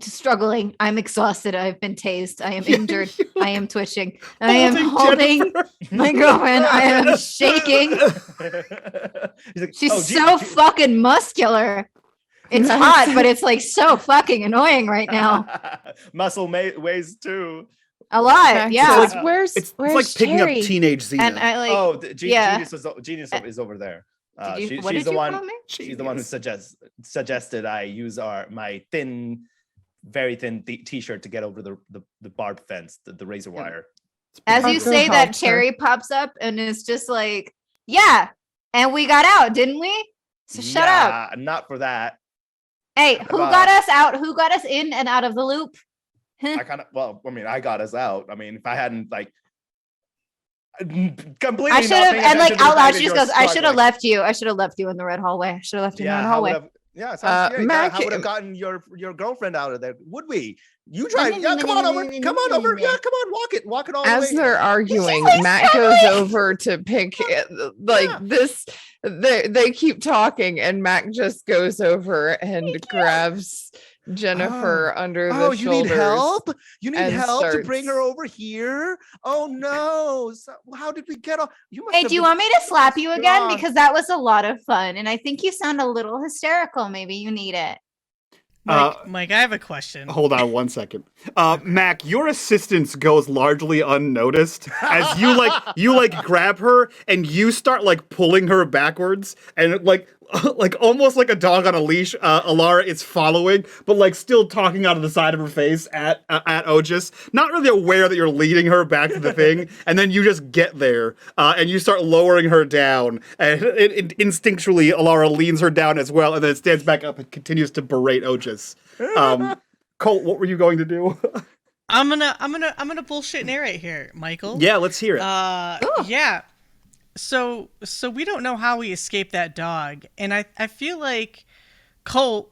struggling. I'm exhausted. I've been tased. I am injured. I am twitching. I am holding my girlfriend. I am shaking. He's like, She's "Oh, so fucking muscular. It's Nice. hot, but it's like so fucking annoying right now. Muscle weighs too. A lot, Max yeah. says, where's It's where's like picking Cherry? up teenage Xena. And I like. yeah. Genius is over there. What She's did the you one. call me? She's the one who suggested I use my very thin t-shirt to get over the barbed fence, the razor wire. As you Uncle say that, Hopper. Cherry pops up and is just like, yeah, and we got out, didn't we? So shut up. Yeah, not for that. Hey, who got us out? Who got us in and out of the loop? I got us out. I mean, if I hadn't like completely, I should have, and like out loud, she just goes, I should have struggling. left you. I should have left you in the red hallway. I should have left you in the red Yeah, hallway. Mac- I would have gotten your girlfriend out of there. Would we? You drive. Yeah, come on over. Come on over. Yeah, come on. Walk it all As the way. they're arguing, like Matt goes over to pick like Yeah. this. They keep talking, and Mac just goes over and grabs Jennifer under the Oh, you shoulders. need help? You need and help to bring her starts- over here? Oh no! So, how did we get off? You must Hey, have do you been- want me to slap you again? God. Because that was a lot of fun. And I think you sound a little hysterical. Maybe you need it. Mike, I have a question. Hold on one second. Mac, your assistance goes largely unnoticed as you grab her and you start like pulling her backwards and like almost like a dog on a leash. Alara is following, but like still talking out of the side of her face at Ogus, not really aware that you're leading her back to the thing. And then you just get there and you start lowering her down, and instinctually Alara leans her down as well, and then it stands back up and continues to berate Ogus. Colt, what were you going to do? I'm gonna bullshit narrate here, Michael. Yeah, let's hear it. Yeah. So we don't know how we escaped that dog, and I feel like Colt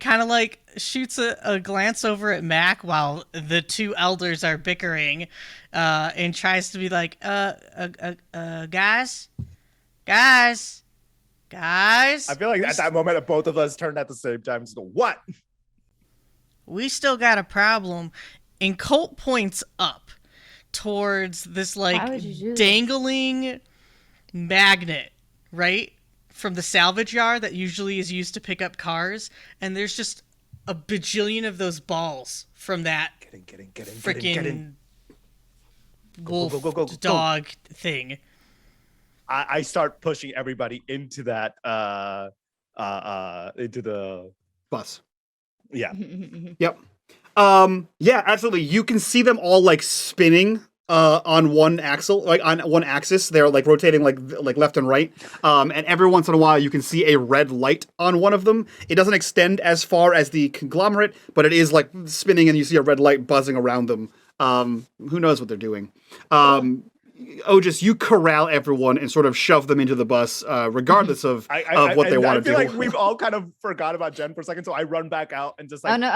kind of like shoots a glance over at Mac while the two elders are bickering, and tries to be like, guys. I feel like at that moment, both of us turned at the same time. So what? We still got a problem. And Colt points up towards this Why would you do this? dangling magnet, right? From the salvage yard that usually is used to pick up cars. And there's just a bajillion of those balls from that freaking wolf Go. dog thing. I start pushing everybody into that into the Bus. yeah. Yep. Yeah, absolutely. You can see them all like spinning on one axle, like on one axis. They're like rotating like left and right. And every once in a while you can see a red light on one of them. It doesn't extend as far as the conglomerate, but it is like spinning and you see a red light buzzing around them. Who knows what they're doing? Otis, you corral everyone and sort of shove them into the bus, regardless of what they want to do. I feel like we've all kind of forgot about Jen for a second, so I run back out and just like. Oh no!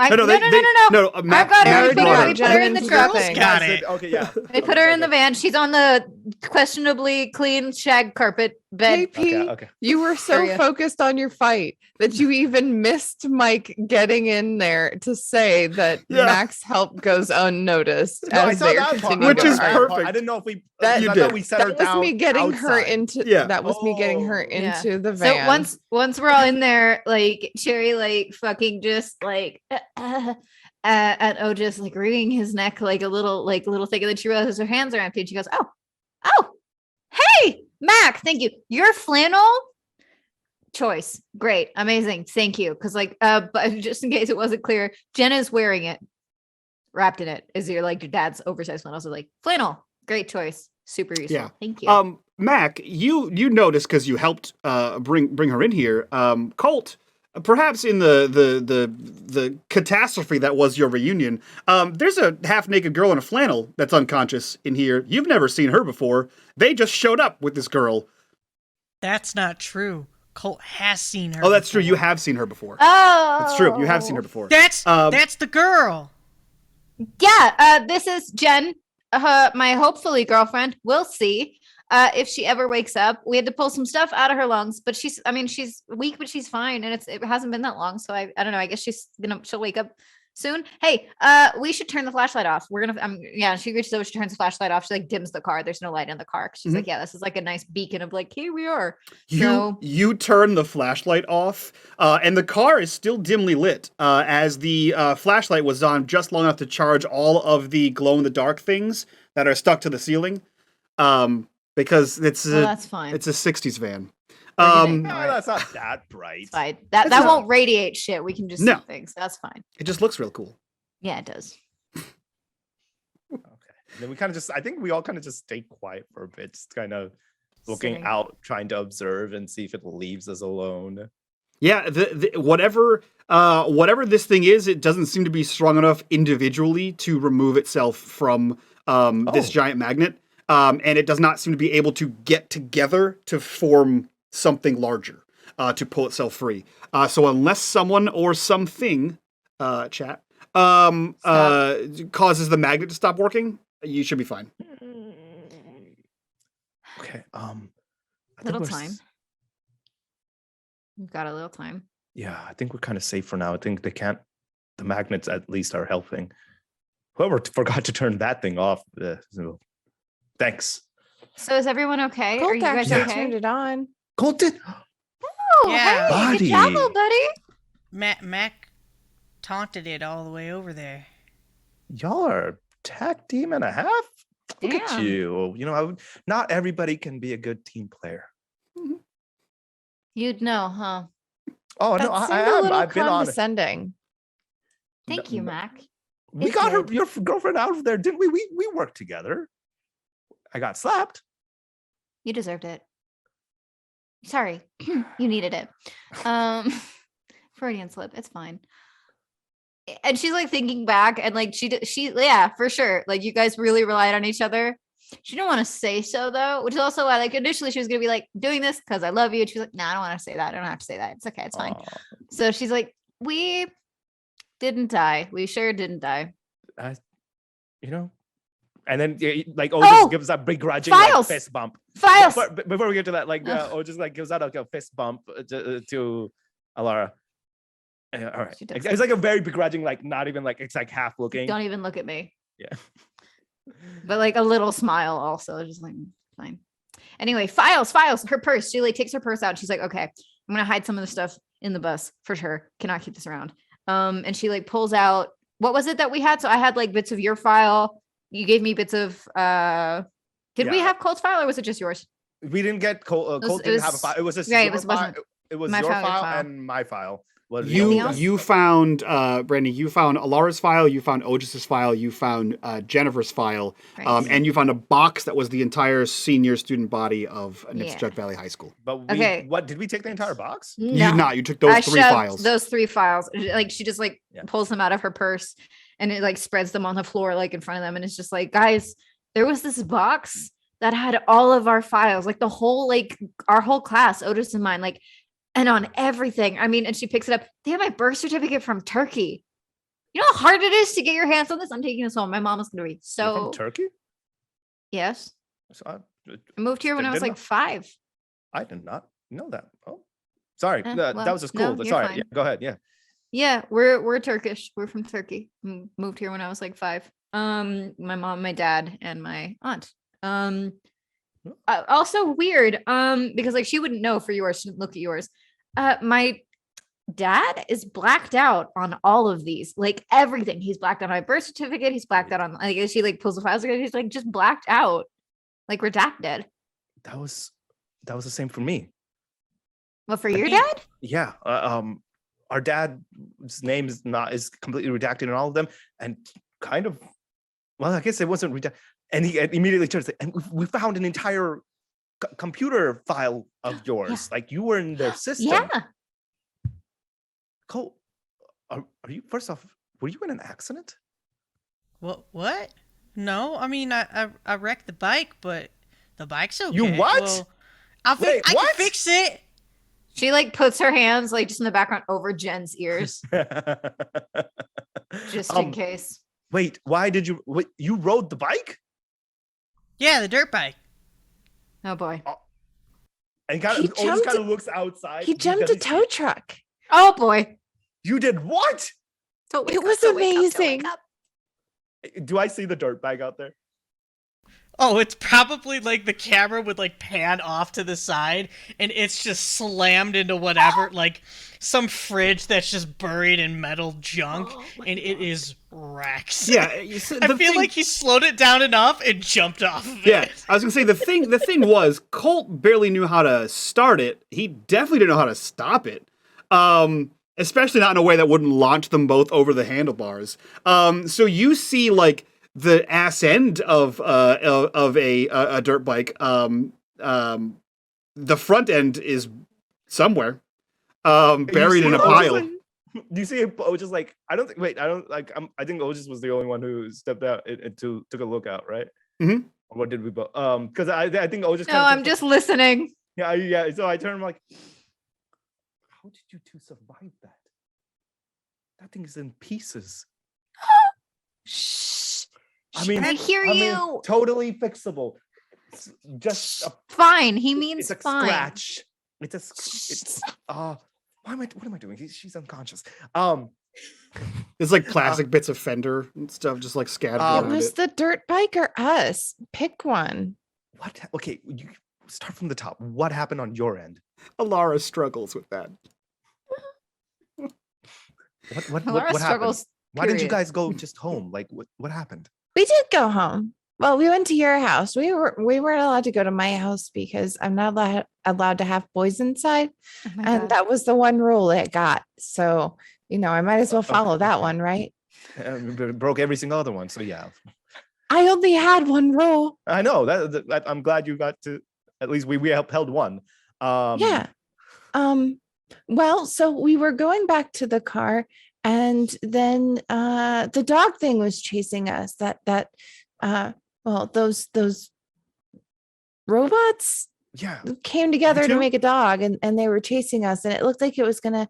No, I've got her. We put her in the Jen truck. thing. Got it. Okay, yeah. They put her in the van. She's on the questionably clean shag carpet bed. JP, Okay. you were so Area. focused on your fight that you even missed Mike getting in there to say that Yeah. Mac's help goes unnoticed. No, I as saw they're that part. continuing Which to is argue. perfect. I didn't know if we. That- You I did. thought we set her That was down me getting her outside. into. Yeah. That was me getting her Yeah. into the van. So once we're all in there, like Cherry, like fucking just like and Otis like wringing his neck like a little thing, and then she realizes her hands are empty, and she goes, "Oh, hey, Mac, thank you. Your flannel choice, great, amazing, thank you." Because but just in case it wasn't clear, Jenna's wearing it, wrapped in it. Is your dad's oversized flannel? So like flannel, great choice, super useful. Yeah. Thank you. Mac, you noticed because you helped bring her in here. Colt, perhaps in the catastrophe that was your reunion, there's a half-naked girl in a flannel that's unconscious in here. You've never seen her before. They just showed up with this girl. That's not true. Colt has seen her. Oh, that's true. before. You have seen her before. Oh, That's true. You have seen her before. That's the girl. Yeah, this is Jen, my hopefully girlfriend. We'll see if she ever wakes up. We had to pull some stuff out of her lungs, but she's weak, but she's fine, and it hasn't been that long, so I don't know. I guess she'll wake up soon. Hey, we should turn the flashlight off. We're gonna she reaches over, she turns the flashlight off, she like dims the car. There's no light in the car. She's like, yeah, this is like a nice beacon of like, here we are. You turn the flashlight off, and the car is still dimly lit, as the flashlight was on just long enough to charge all of the glow-in-the-dark things that are stuck to the ceiling, because that's fine. it's a 60s van. gonna- No, that's not that bright. It's fine. That not- won't radiate shit. We can just No. see things. That's fine. It just looks real cool. Yeah, it does. Okay. And then we kind of I think we all kind of just stay quiet for a bit, just kind of looking Sitting. out, trying to observe and see if it leaves us alone. Yeah, whatever this thing is, it doesn't seem to be strong enough individually to remove itself from this giant magnet, and it does not seem to be able to get together to form something larger to pull itself free. So unless someone or something, chat, causes the magnet to stop working, you should be fine. Okay. I think Little we're time. We've got a little time. Yeah, I think we're kind of safe for now. I think the magnets at least are helping. Whoever forgot to turn that thing off. So, thanks. So is everyone okay? Are Colt you guys actually okay? turned it on. Colton. Oh, Yeah. hey, good Buddy. job, little buddy. Mac taunted it all the way over there. Y'all are tag team and a half. Look at Damn. you. Not everybody can be a good team player. You'd know, huh? Oh That no, I seemed a am. little I've been on. condescending. Thank you, Mac. We It got did. your girlfriend out of there, didn't we? We worked together. I got slapped. You deserved it. Sorry, you needed it. Freudian slip. It's fine. And she's like thinking back, and like she yeah, for sure. Like you guys really relied on each other. She didn't want to say so though, which is also why like initially she was gonna be like doing this because I love you. And she was like, no, I don't want to say that. I don't have to say that. It's okay. It's fine. Aw. So she's like We didn't die. We sure didn't die. You know, and then like Oh, just gives that begrudging like, files. fist bump. Files. Before we get to that, like Ugh. just like gives out like a fist bump to Alara. All right, She does. it's like a very begrudging, like not even like it's like half looking. Don't even look at me. Yeah. But like a little smile also, just like fine. Anyway, files, her purse. She like takes her purse out and she's like, okay, I'm gonna hide some of the stuff in the bus for sure. Cannot keep this around. And she like pulls out, what was it that we had? So I had like bits of your file. You gave me bits of did we have Colt's file or was it just yours? We didn't get Colt. Colt didn't have a file. It was just right, your file. It was my your file, file file. and my file. Was You found Brandy. You found Alara's file. You found Ogis's file. You found Jennifer's file, Right. and you found a box that was the entire senior student body of Yeah. Nipscut Valley High School. But Okay. what did we take the entire box? You did not. You took those I three shoved files. Those 3 files. Like she just like Yeah. pulls them out of her purse and it like spreads them on the floor like in front of them. And it's just like, guys, there was this box that had all of our files, like the whole, like our whole class, Otis and mine, like, and on everything. I mean, and she picks it up. They have my birth certificate from Turkey. You know how hard it is to get your hands on this? I'm taking this home. My mom is going to be You're so. from Turkey? Yes. So I moved here when I was didn't like 5. I did not know that. Oh, sorry. well, that was just no, cool. you're Sorry. fine. Yeah, go ahead. Yeah. Yeah, we're Turkish. We're from Turkey. Moved here when I was like 5. My mom, my dad, and my aunt. Also weird. Because like she wouldn't know for yours. She didn't look at yours. My dad is blacked out on all of these, like everything. He's blacked out on my birth certificate. He's blacked out on like she like pulls the files together. He's like just blacked out, like redacted. That was the same for me. Well, for your dad? Yeah. Our dad's name is completely redacted in all of them, and kind of. Well, I guess it wasn't redacted. And he immediately turns it, and we found an entire computer file of yours. Yeah. Like you were in their system. Yeah. Cole, are you, first off, were you in an accident? What? No, I mean I wrecked the bike, but the bike's okay. You what? Well, I Wait, can what? fix it. She like puts her hands like just in the background over Jen's ears, just in case. Wait, why did you? Wait, you rode the bike? Yeah, the dirt bike. Oh boy. And kind He of always jumped- kind of looks outside. He jumped a tow truck. Oh boy. You did what? It was amazing. Do I see the dirt bag out there? Oh, it's probably like the camera would like pan off to the side and it's just slammed into whatever, like some fridge that's just buried in metal junk and it is wrecked. Yeah, I feel like he slowed it down enough and jumped off of Yeah, it. I was gonna say the thing was Colt barely knew how to start it. He definitely didn't know how to stop it. Especially not in a way that wouldn't launch them both over the handlebars. So you see like the ass end of a dirt bike. The front end is somewhere buried in a pile. Do you see Otis like? I don't think. Wait, I don't like. I think Otis was the only one who stepped out and took a look out, right? Mhm. Or what did we both? Because I think Otis. No, I'm just listening. Yeah. So I turned like, how did you two survive that? That thing is in pieces. Shh. I mean, I hear you. Totally fixable. It's just a, Fine. He means it's a fine. scratch. It's what am I doing? She's unconscious. There's like plastic bits of fender and stuff just like scattered It around was it. the dirt bike or us. Pick one. What? Okay, you start from the top. What happened on your end? Alara struggles with that. What Laura happened? struggles. Why didn't you period. guys go just home? Like what happened? We did go home. Well, we went to your house. We weren't allowed to go to my house because I'm not allowed to have boys inside. Oh my And God. that was the one rule it got. So, I might as well follow that one, right? Broke every single other one. So yeah, I only had one rule. I know that. I'm glad you got to. At least we upheld one. Yeah. Well, so we were going back to the car, and then the dog thing was chasing us. Those robots. Yeah. came together to too. make a dog, and they were chasing us, and it looked like it was gonna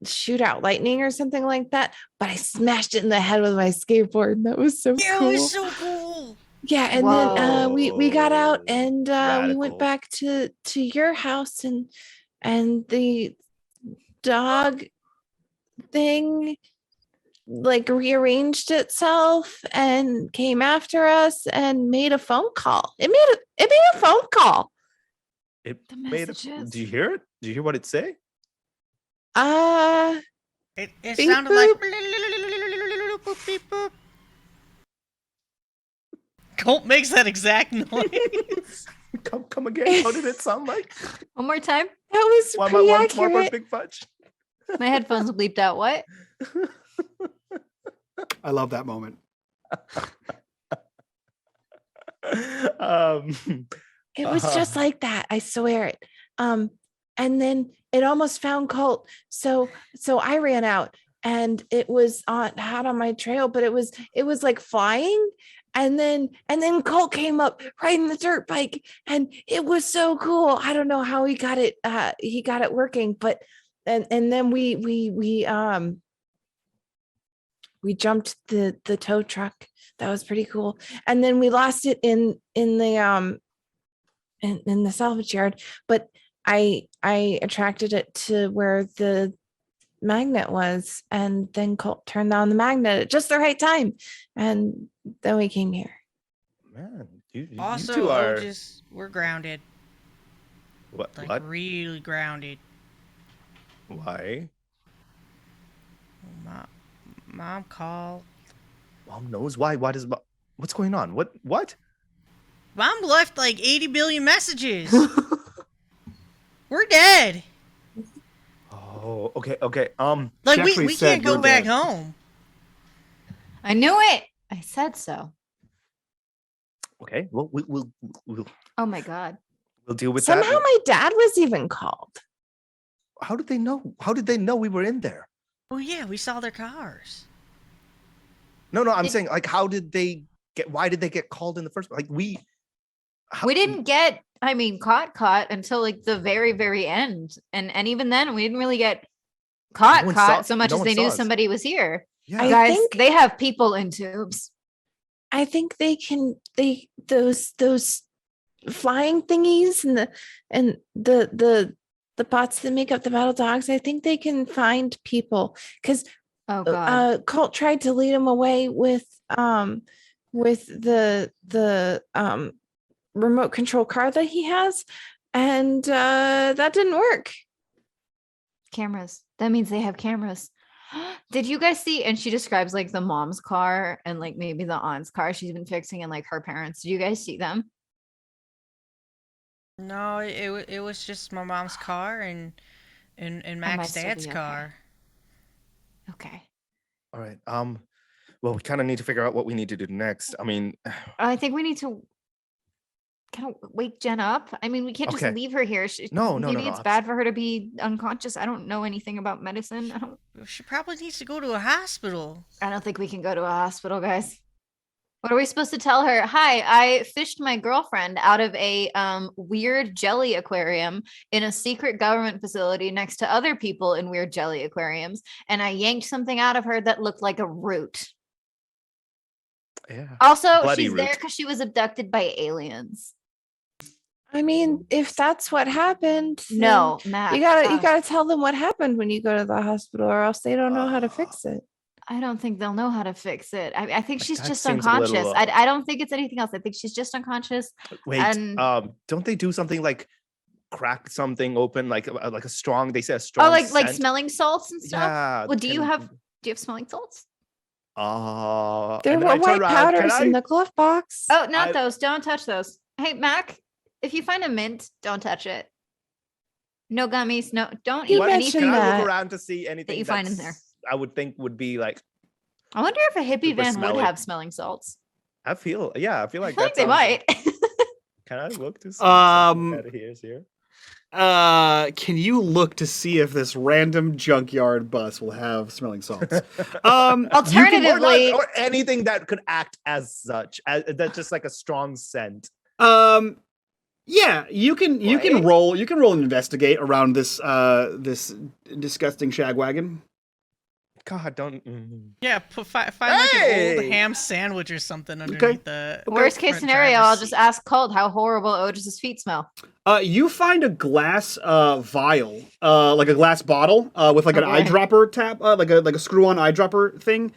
shoot out lightning or something like that. But I smashed it in the head with my skateboard. And that was so Yeah, cool. it was so cool. Yeah, and then we got out Whoa, and we went radical. back to your house, and the dog thing like rearranged itself and came after us and made a phone call. It made a phone call. It The made messages. Did you hear it? Did you hear what it say? It Beep, sounded boop. like boop, beep, boop. Colt makes that exact noise. Come again. How did it sound like? One more time. That was pretty One accurate. more big fudge. My headphones bleeped out. What? I love that moment. It was just like that. I swear it. And then it almost found Colt. So I ran out, and it was hot on my trail, but it was like flying. And then Colt came up riding the dirt bike, and it was so cool. I don't know how he got it. He got it working, but and then we jumped the tow truck. That was pretty cool. And then we lost it in the salvage yard, but I attracted it to where the magnet was, and then Colt turned on the magnet at just the right time, and then we came here. Man, you Also, two are we're grounded. what? Really grounded. Why? Mom called. Mom knows why. Why does what's going on? What? Mom left like 80 billion messages. We're dead. Oh, okay. Like She we actually can't said go you're back dead. home. I knew it. I said so. Okay. Well, we'll Oh my god. deal with Somehow that. my dad was even called. How did they know? How did they know we were in there? Oh yeah, we saw their cars. No, I'm saying like, how did they get? Why did they get called in the first? Like we didn't get, caught until like the very, very end. And even then we didn't really get caught so much no as one they saw knew us. somebody was here. Yeah. Guys, think- they have people in tubes. I think those flying thingies and the bots that make up the battle dogs, I think they can find people, because Oh god. Colt tried to lead him away with the remote control car that he has, and that didn't work. Cameras. That means they have cameras. Did you guys see? And she describes like the mom's car and like maybe the aunt's car she's been fixing, and like her parents. Did you guys see them? No, it was just my mom's car and Mac's still dad's be okay? car. Okay. All right. Well, we kind of need to figure out what we need to do next. I mean, I think we need to kind of wake Jen up. I mean, we can't just Okay. leave her here. No, Maybe it's bad for her to be unconscious. I don't know anything about medicine. She probably needs to go to a hospital. I don't think we can go to a hospital, guys. What are we supposed to tell her? Hi, I fished my girlfriend out of a weird jelly aquarium in a secret government facility next to other people in weird jelly aquariums, and I yanked something out of her that looked like a root. yeah. Also, Bloody she's there root. because she was abducted by aliens. I mean, if that's what happened, then No, Matt. you gotta tell them what happened when you go to the hospital, or else they don't know how to fix it. I don't think they'll know how to fix it. I think she's That just seems a unconscious. little, I don't think it's anything else. I think she's just unconscious. Wait, And- don't they do something like crack something open, like a strong? They say a strong. Oh, like scent? smelling salts and stuff. Yeah. Well, do you have smelling salts? There and then were I turn white around, powders can in I- the glove box. Oh, not I- those. Don't touch those. Hey, Mac, if you find a mint, don't touch it. No gummies. No, don't He eat What- mentioned anything. Can I that. look around to see anything you find in there. I would think would be like. I wonder if a hippie Super van smelly. would have smelling salts. I feel like I feel like that they sounds- might. Can I look to see? Here. Can you look to see if this random junkyard bus will have smelling salts? Alternatively, or anything that could act as such, as that's just like a strong scent. Yeah, you can roll and investigate around this this disgusting shagwagon. God, don't. Yeah, find like an old Hey! ham sandwich or something underneath the. Worst case front scenario, driver's I'll just seat. ask Colt how horrible Otis's feet smell. You find a glass vial, like a glass bottle, with like an Okay. eyedropper tab, like a screw-on eyedropper thing.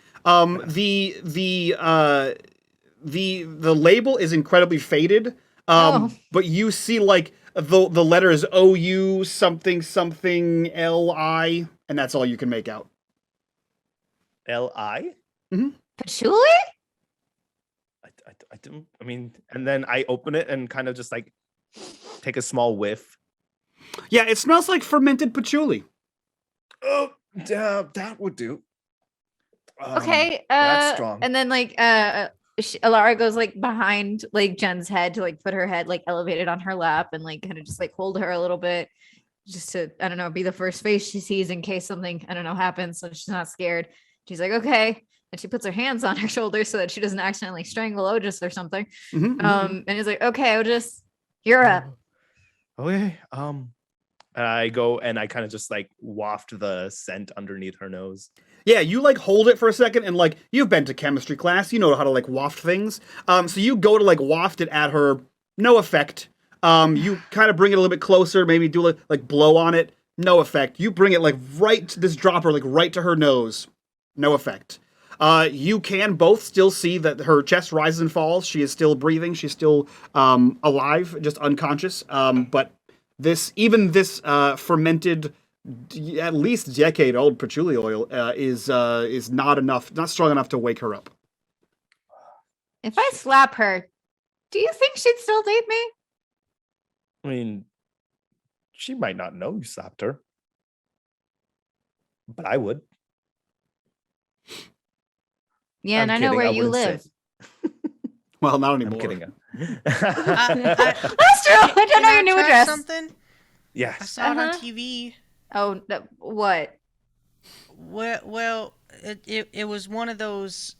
The label is incredibly faded. But you see like the letters OU something something LI, and that's all you can make out. L.I.? Patchouli? I don't. I mean, and then I open it and kind of just like take a small whiff. Yeah, it smells like fermented patchouli. Oh, that would do. Okay. that's strong. And then like Alara goes like behind like Jen's head to like put her head like elevated on her lap and like kind of just like hold her a little bit, just to, I don't know, be the first face she sees in case something, I don't know, happens, so she's not scared. She's like, okay. And she puts her hands on her shoulders so that she doesn't accidentally strangle Otis or something. And he's like, okay, Otis, you're up. Okay. I go and I kind of just like waft the scent underneath her nose. Yeah, you like hold it for a second, and like you've been to chemistry class, you know how to like waft things. So you go to like waft it at her, no effect. You kind of bring it a little bit closer, maybe do like blow on it, no effect. You bring it like right to this dropper, like right to her nose, no effect. You can both still see that her chest rises and falls. She is still breathing. She's still alive, just unconscious. But this fermented, at least decade-old patchouli oil is not strong enough to wake her up. If I slap her, do you think she'd still date me? I mean, she might not know you slapped her, but I would. Yeah, and I know kidding, where I you wouldn't say. live. Well, not I'm anymore. kidding. That's true. I don't Can know I your new try address. Something? I Yes. saw it on Uh-huh. TV. Oh, what? Well, it was one of those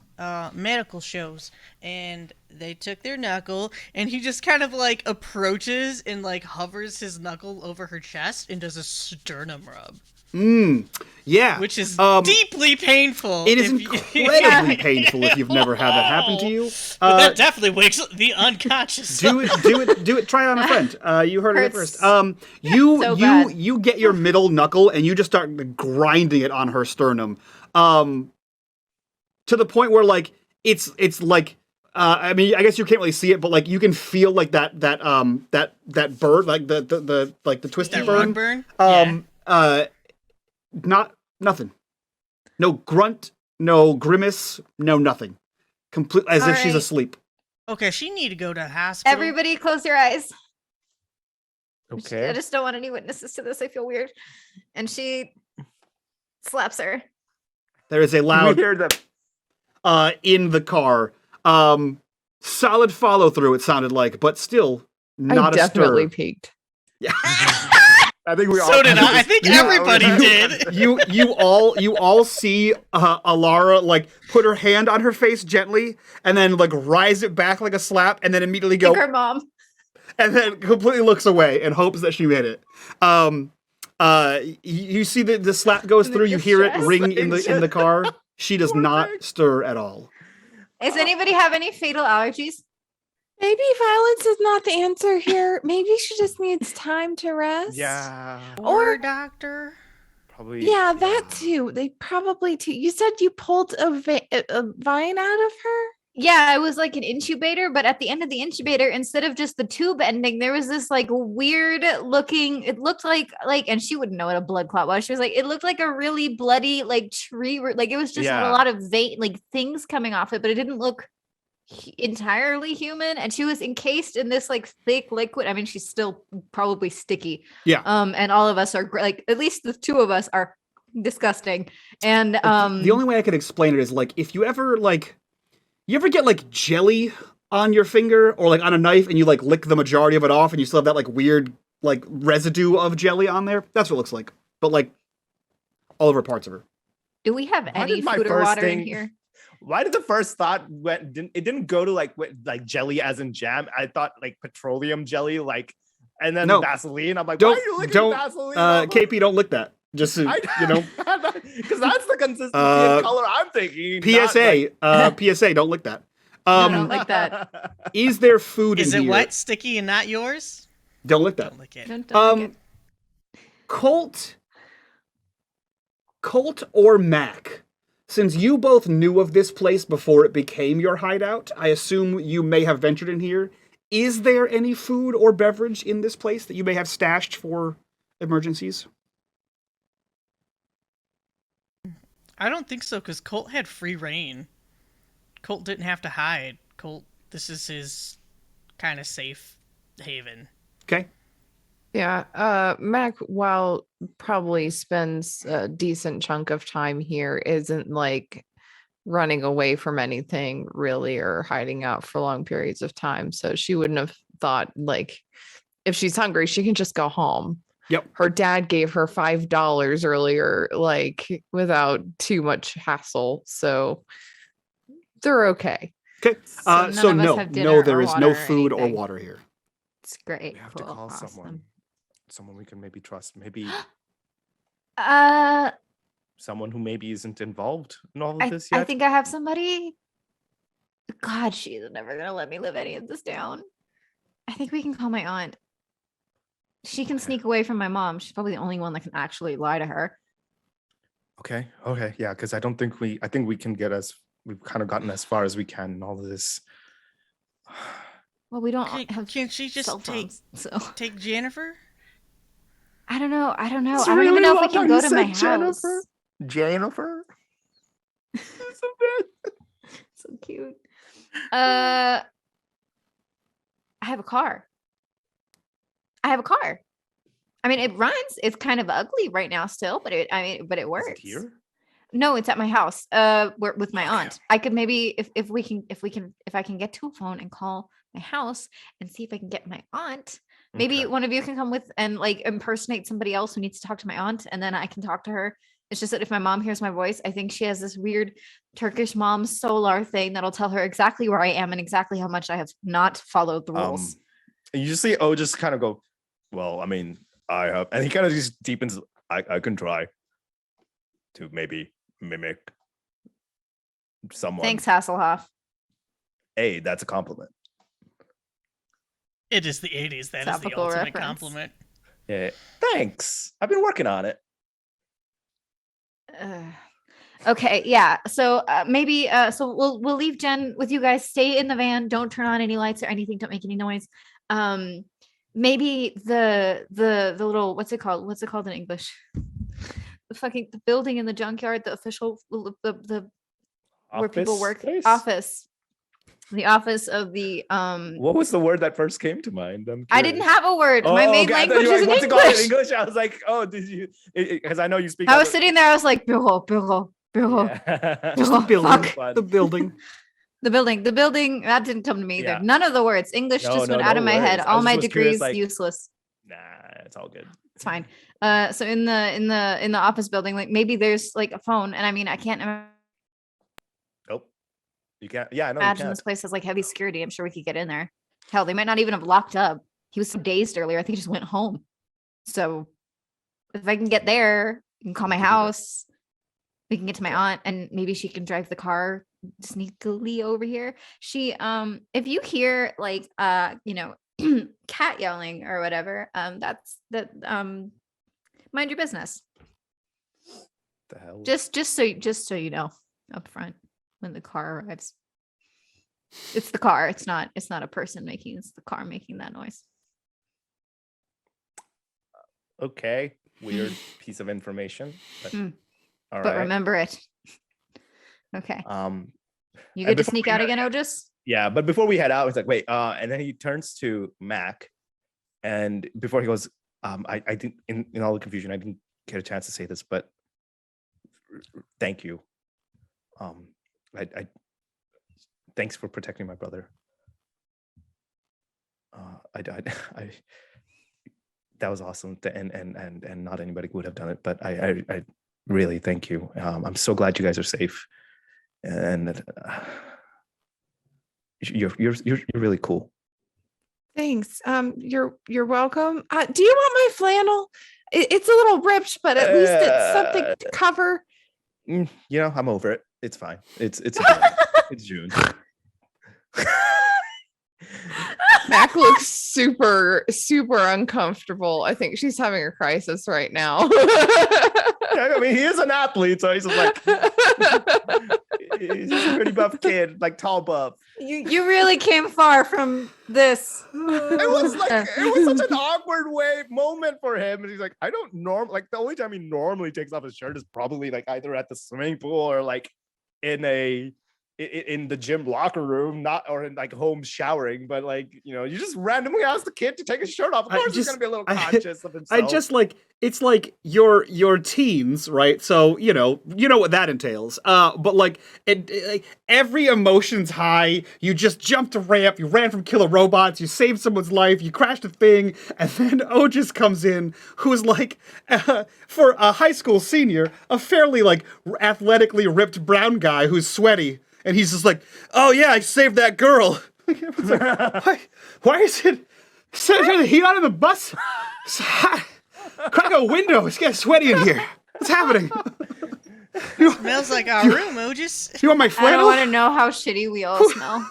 medical shows, and they took their knuckle, and he just kind of like approaches and like hovers his knuckle over her chest and does a sternum rub, Yeah. which is Um, deeply painful. It is if you- incredibly painful if you've never had that happen to you. But that definitely wakes the unconscious. Do it. Try it on a friend. You heard it Hurts first. You so bad. you get your middle knuckle and you just start grinding it on her sternum, to the point where like it's like. I mean, I guess you can't really see it, but like you can feel like that burn, like the twisty That burn. rug burn. Nothing. No grunt, no grimace, no nothing. Complete as if she's Alright. asleep. Okay, she need to go to the hospital. Everybody close your eyes. I Okay. just don't want any witnesses to this. I feel weird. And she slaps her. There is a We loud hear them. in the car. Solid follow through. It sounded like, but still not I a definitely stir. peaked. Yeah. I think we all. So did I. I think Yeah, everybody did. you all see Alara like put her hand on her face gently and then like rise it back like a slap and then immediately go Like her mom. and then completely looks away and hopes that she made it. You see the slap goes In the through. You hear it distress. ring in the car. She does not stir at all. Does anybody have any fatal allergies? Maybe violence is not the answer here. Maybe she just needs time to rest. Yeah. Or doctor. Probably. Yeah, that too. They probably too. You said you pulled a vine out of her? Yeah, it was like an incubator, but at the end of the incubator, instead of just the tube ending, there was this like weird looking, it looked like, and she wouldn't know what a blood clot was. She was like, it looked like a really bloody like tree, like it was just Yeah. a lot of vein, like things coming off it, but it didn't look entirely human. And she was encased in this like thick liquid. I mean, she's still probably sticky. Yeah. And all of us are like, at least the two of us are disgusting. And The only way I could explain it is like if you ever get like jelly on your finger or like on a knife and you like lick the majority of it off and you still have that like weird like residue of jelly on there. That's what it looks like. But like all over parts of her. do we have Why any did my food or first water in thing- here? Why did the first thought didn't go to like jelly as in jam? I thought like petroleum jelly, like, and then No. Vaseline. I'm like, why are you licking Vaseline? KP, don't lick that. Just so, you know. Because that's the consistency and color I'm thinking. PSA, PSA, don't lick that. don't like that. Is there food Is in it here? wet, sticky, and not yours? Don't lick that. Don't lick it. Don't lick it. Colt or Mac, since you both knew of this place before it became your hideout, I assume you may have ventured in here. Is there any food or beverage in this place that you may have stashed for emergencies? I don't think so, because Colt had free reign. Colt didn't have to hide. Colt, this is his kind of safe haven. Okay. Yeah, Mac, while probably spends a decent chunk of time here, isn't like running away from anything really or hiding out for long periods of time. So she wouldn't have thought like if she's hungry, she can just go home. Yep. Her dad gave her $5 earlier, like without too much hassle. So they're okay. Okay. So So none of us no, have dinner no, or there is no water or food or anything. water here. It's great. We have to Cool. call Awesome. someone we can maybe trust. Maybe Uh, someone who maybe isn't involved in all of this I yet. think I have somebody. God, she's never gonna let me live any of this down. I think we can call my aunt. She can sneak away from my mom. She's probably the only one that can actually lie to her. Okay. Yeah, because I think we can we've kind of gotten as far as we can in all of this. Well, we don't have. Can't she just cell take phones, so take Jennifer? I don't know. I don't It's even really know if we long can time go you to my said house. Jennifer? So cute. I have a car. I mean, it runs. It's kind of ugly right now still, but it works. Is it here? No, it's at my house. With my aunt. I could maybe if I can get to a phone and call my house and see if I can get my aunt. Maybe Okay. one of you can come with and like impersonate somebody else who needs to talk to my aunt, and then I can talk to her. It's just that if my mom hears my voice, I think she has this weird Turkish mom solar thing that'll tell her exactly where I am and exactly how much I have not followed the rules. And you just see just kind of go, well, I mean, I have, and he kind of just deepens. I can try to maybe mimic someone. Thanks, Hasselhoff. Hey, that's a compliment. It is the 80s. That is the Topical ultimate reference. compliment. Yeah. Thanks. I've been working on it. Okay, yeah. So maybe so we'll leave Jen with you guys. Stay in the van. Don't turn on any lights or anything. Don't make any noise. Maybe the little what's it called in English? The building in the junkyard, the official the where people work space? office. The office of the What was the word that first came to mind? I didn't have a word. My main I thought language you were is in what's it called in English. English. I was like, oh, did you? Because I know you speak. I was sitting there. I was like, bureau. Yeah. Just the building. Fuck. The building. The building. That didn't come to me either. Yeah. None of the words. English No, just went no out of my head. worries. I All was my just curious, degrees like- useless. Nah, it's all good. It's fine. So in the office building, like maybe there's like a phone, and I mean I can't Nope. You can't. Yeah, I know. imagine You this can't. place has like heavy security. I'm sure we could get in there. Hell, they might not even have locked up. He was so dazed earlier. I think he just went home. So if I can get there, you can call my We can do that. house. We can get to my aunt, and maybe she can drive the car sneakily over here. She if you hear like cat yelling or whatever, that's mind your business. The hell. Just so you know up front when the car arrives. It's the car. It's not a person making, it's the car making that noise. Okay. Weird piece of information. But, Mm. all But right. remember it. Okay. You You and get to before sneak we out head- again, Otis? Yeah, but before we head out, it's like, wait, and then he turns to Mac, and before he goes, I think in all the confusion, I didn't get a chance to say this, but thank you. I thanks for protecting my brother. I that was awesome, and not anybody would have done it, but I really thank you. I'm so glad you guys are safe, And you're really cool. Thanks. You're welcome. Do you want my flannel? It's a little ripped, but at least it's something to cover. I'm over it. It's fine. It's June. Mac looks super uncomfortable. I think she's having a crisis right now. I mean, he is an athlete, so he's just like he's just a pretty buff kid, like tall buff. You really came far from this. It was such an awkward moment for him, and he's like, I don't like the only time he normally takes off his shirt is probably like either at the swimming pool or like in the gym locker room, or in like home showering, but like, you just randomly ask the kid to take his shirt off. Of course he's gonna be a little conscious of himself. It's like your teens, right? So you know what that entails. But like every emotion's high. You just jumped a ramp, you ran from killer robots, you saved someone's life, you crashed a thing, and then Otis comes in, who's like for a high school senior, a fairly like athletically ripped brown guy who's sweaty. And he's just like, oh yeah, I saved that girl. Why is it the heat on in the bus? It's hot. Crack a window. It's getting sweaty in here. What's happening? Smells like our room, Otis. You want my I flannel? don't want to know how shitty we all smell.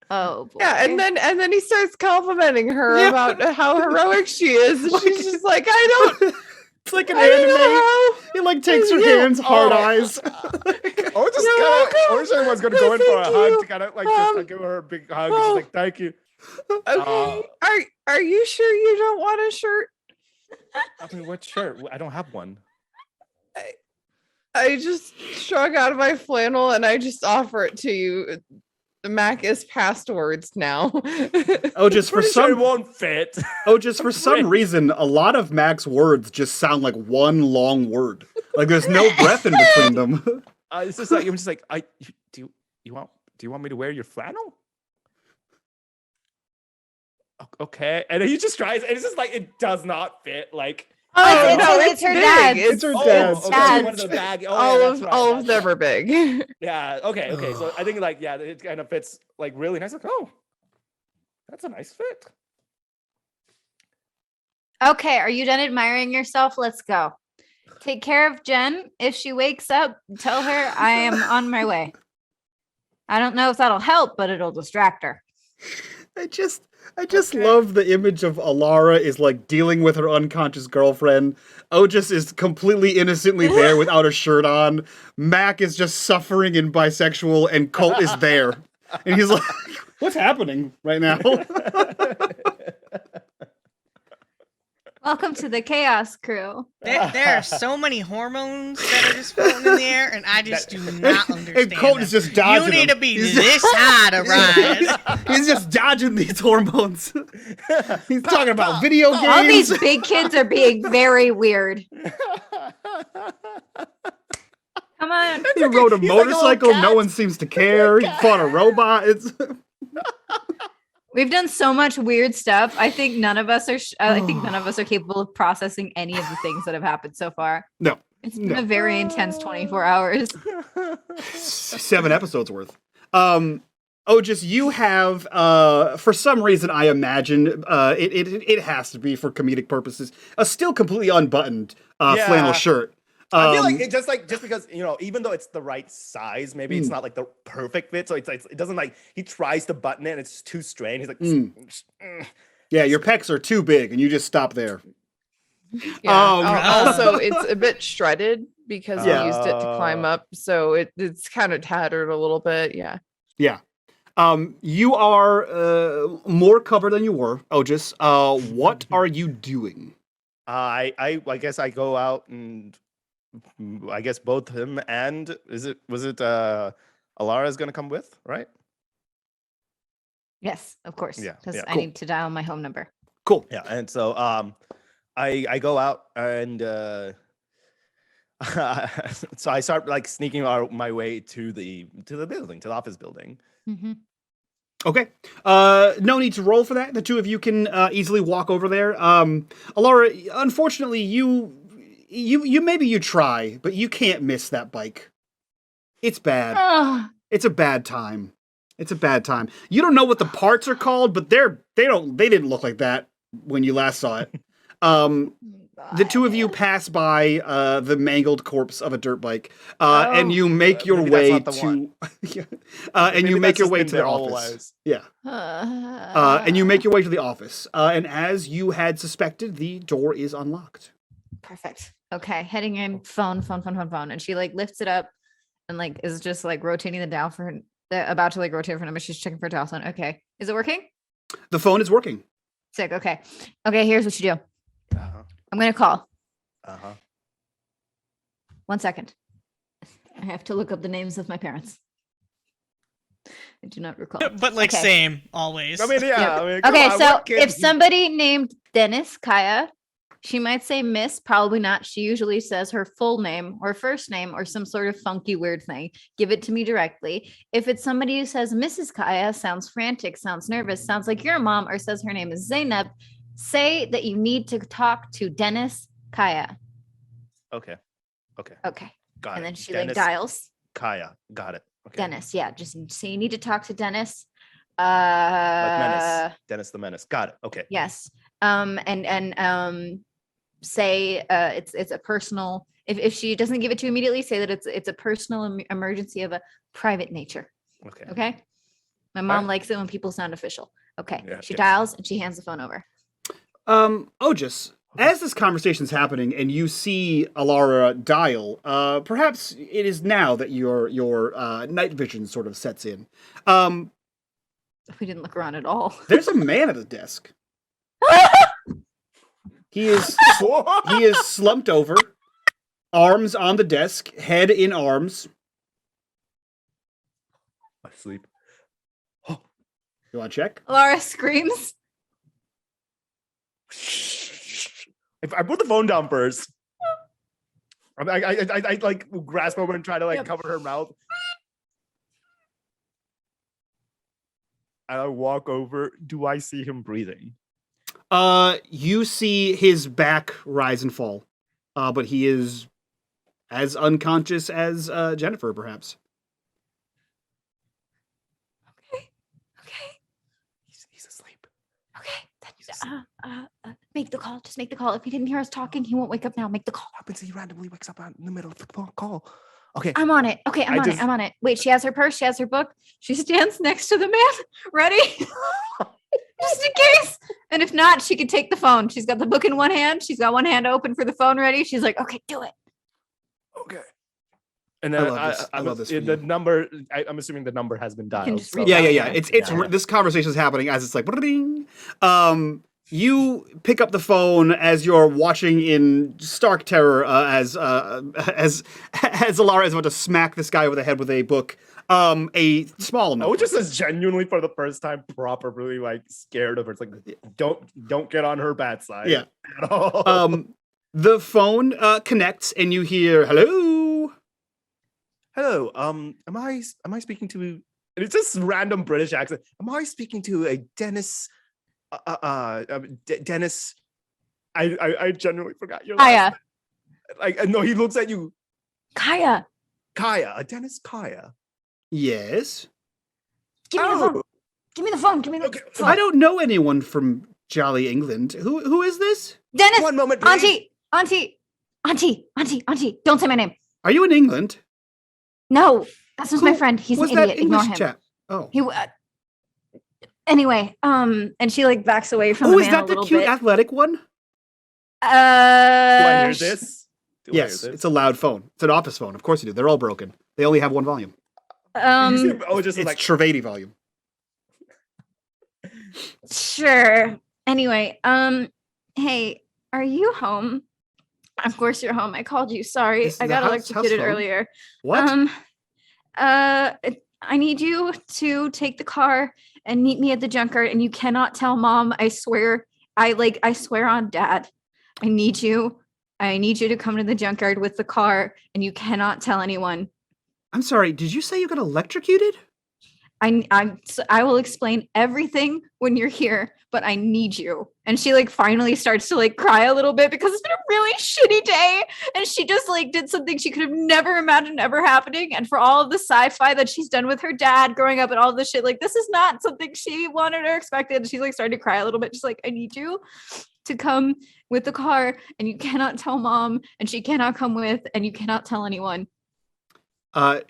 Oh boy. Yeah, and then he starts complimenting her about how heroic she is. And she's just like, I don't. It's like an anime. He like takes her hands, hard eyes. Or just was gonna go in for a hug to kind of like just give her a big hug. She's like, thank you. Okay. Are you sure you don't want a shirt? I mean, what shirt? I don't have one. I just shrug out of my flannel and I just offer it to you. Mac is past words now. Oh, just for some it won't fit. Oh, just for some reason, a lot of Mac's words just sound like one long word. Like there's no breath in between them. It's just like I'm just like, do you want me to wear your flannel? Okay, and he just tries, and it's just like it does not fit. Like, it's her dad's. It's her dad's. One of the bag. All of them are big. Yeah. Okay. So I think like it kind of fits like really nice. Like, oh, that's a nice fit. Okay, are you done admiring yourself? Let's go. Take care of Jen. If she wakes up, tell her I am on my way. I don't know if that'll help, but it'll distract her. I just love the image of Alara is like dealing with her unconscious girlfriend. Otis is completely innocently there without a shirt on. Mac is just suffering and bisexual, and Colt is there. And he's like, what's happening right now? Welcome to the Chaos Crew. There are so many hormones that are just floating in the air, and I just do not understand. And Colt is just dodging You need them. to be this high to rise. He's just dodging these hormones. He's talking about video games. All these big kids are being very weird. Come on. He rode a motorcycle. No one seems to care. He fought a robot. We've done so much weird stuff. I think none of us are. I think none of us are capable of processing any of the things that have happened so far. No, it's been a very intense 24 hours. 7 episodes worth. Just you have, for some reason, I imagine it has to be for comedic purposes, a still completely unbuttoned flannel shirt. I feel like it just because, even though it's the right size, maybe it's not like the perfect fit. So it doesn't like, he tries to button it and it's too strained. He's like, yeah, your pecs are too big and you just stop there. Yeah. Also, it's a bit shredded because we used it to climb up. So it's kind of tattered a little bit. Yeah. Yeah. You are more covered than you were, Otis. What are you doing? I guess I go out and I guess both him and was it Alara's gonna come with, right? Yes, of course. Yeah, Because I cool. need to dial my home number. Cool. Yeah, and so I go out and so I start like sneaking my way to the building, to the office building. Mm-hmm. Okay. No need to roll for that. The two of you can easily walk over there. Alara, unfortunately, you maybe you try, but you can't miss that bike. It's bad. Oh, It's a bad time. It's a bad time. You don't know what the parts are called, but they didn't look like that when you last saw it. The two of you pass by the mangled corpse of a dirt bike, and you make your maybe way that's not the to, and you make your way to the office. Yeah, and you make your way to the office. And as you had suspected, the door is unlocked. perfect. Okay, heading in, phone, and she like lifts it up and like is just like rotating the dial for her, about to like rotate for a number. She's checking for a dial tone. Okay, is it working? The phone is working. Sick. Okay, here's what you do. Uh-huh. I'm gonna call. Uh-huh. 1 second. I have to look up the names of my parents. I do not recall. But like Okay. same always. I mean, yeah. Yep. I mean, come Okay, on, so what kid- if somebody named Dennis Kaya, she might say Miss, probably not. She usually says her full name or first name or some sort of funky weird thing. Give it to me directly. If it's somebody who says Mrs. Kaya, sounds frantic, sounds nervous, sounds like your mom, or says her name is Zainab, say that you need to talk to Dennis Kaya. Okay. Okay. Got And it. then she Dennis like dials Kaya. Got it. Okay. Dennis. Yeah, just say you need to talk to Dennis. Like Menace. Dennis the Menace. Got it. Okay. Yes. And say it's a personal. If she doesn't give it to you immediately, say that it's a personal emergency of a private nature. Okay. Okay. My mom right. likes it when people sound official. Okay. Yeah, She yeah. dials and she hands the phone over. Otis, as this conversation's happening and you see Alara dial, perhaps it is now that your night vision sort of sets in. We didn't look around at all. There's a man at the desk. He is slumped over, arms on the desk, head in arms. Asleep. You want to check? Laura screams. If I put the phone down first. I like grasp over and try to like Yep. cover her mouth. I walk over. Do I see him breathing? You see his back rise and fall, but he is as unconscious as Jennifer, perhaps. Okay. He's asleep. Okay. Make the call. Just make the call. If he didn't hear us talking, he won't wake up now. Make the call. Happens he randomly wakes up in the middle of the call. Okay. I'm on it. Okay, I'm on it. Wait, she has her purse. She has her book. She stands next to the man, ready, just in case. And if not, she could take the phone. She's got the book in one hand. She's got one hand open for the phone ready. She's like, okay, do it. Okay. And then I love this for the you. number. I'm assuming the number has been dialed. just so- read Yeah. Yeah. It's Yeah. this conversation is happening as it's like ring. You pick up the phone as you're watching in stark terror as Alara is about to smack this guy over the head with a book. A small note. I was just as genuinely for the first time properly like scared of her. It's like don't get on her bad side. Yeah. At all. The phone connects and you hear hello. Hello. Am I speaking to? And it's just random British accent. Am I speaking to a Dennis? Dennis. I genuinely forgot your last Kaya. name. Like no, he looks at you. Kaya. Kaya. Dennis Kaya. Yes. Give me the phone. Give me the phone. Give me the Okay. phone. I don't know anyone from Jolly England. Who is this? Dennis. One moment, please. Auntie. Don't say my name. Are you in England? No, that's just my Who friend. He's an was that idiot. Ignore English him. chap? Oh. He. Anyway, and she like backs away from the Oh, is man that a the little cute bit. athletic one? Do I hear Sh- this? Do I hear Yes, this? it's a loud phone. It's an office phone. Of course you do. They're all broken. They only have one volume. You see, just It's like Trivedi volume. Sure. Anyway, hey, are you home? Of course you're home. I called you. Sorry, This is I the got house electrocuted phone. earlier. What? I need you to take the car and meet me at the junkyard. And you cannot tell mom. I swear. I swear on dad. I need you. I need you to come to the junkyard with the car, and you cannot tell anyone. I'm sorry. Did you say you got electrocuted? I will explain everything when you're here, but I need you. And she like finally starts to like cry a little bit because it's been a really shitty day. And she just like did something she could have never imagined ever happening. And for all of the sci-fi that she's done with her dad growing up and all this shit, like this is not something she wanted or expected. She's like starting to cry a little bit. She's like, I need you to come with the car, and you cannot tell mom, and she cannot come with, and you cannot tell anyone.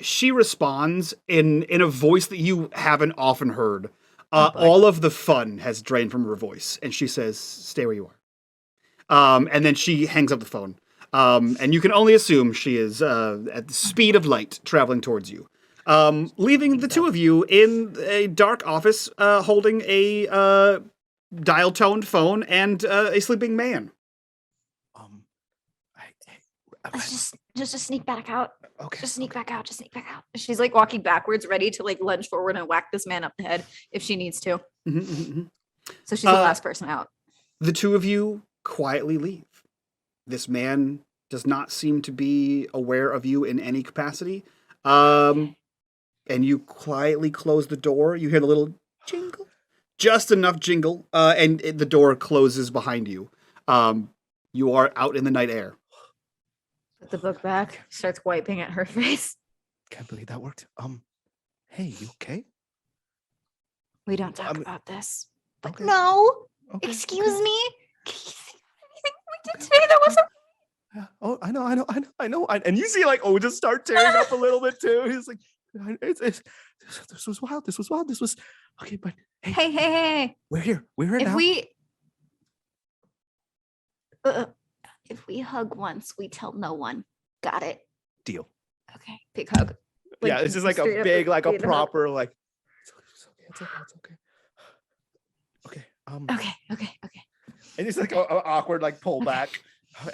She responds in a voice that you haven't often heard. All of the fun has drained from her voice, and she says, "Stay where you are." And then she hangs up the phone. And you can only assume she is at the speed of light traveling towards you, leaving the two of you in a dark office, holding a dial-toned phone and a sleeping man. Just sneak back out. Okay. Just sneak back out. Just sneak back out. She's like walking backwards, ready to like lunge forward and whack this man up the head if she needs to. So she's the last person out. The two of you quietly leave. This man does not seem to be aware of you in any capacity. And you quietly close the door. You hear the little jingle. Just enough jingle. And the door closes behind you. You are out in the night air. Put the book back. Starts wiping at her face. Can't believe that worked. Hey, you okay? We don't talk about this. Okay. No. Okay, Excuse okay. me. Can you think of anything we did today that wasn't? Yeah. Oh, I know. And you see, like, just start tearing up a little bit too. He's like, this was wild. This was okay. But Hey. we're here now. If we hug once, we tell no one. Got it. Deal. Okay. Big hug. Yeah, it's just like a big, like a proper, like. It's okay. Okay. And it's like an awkward, like pullback,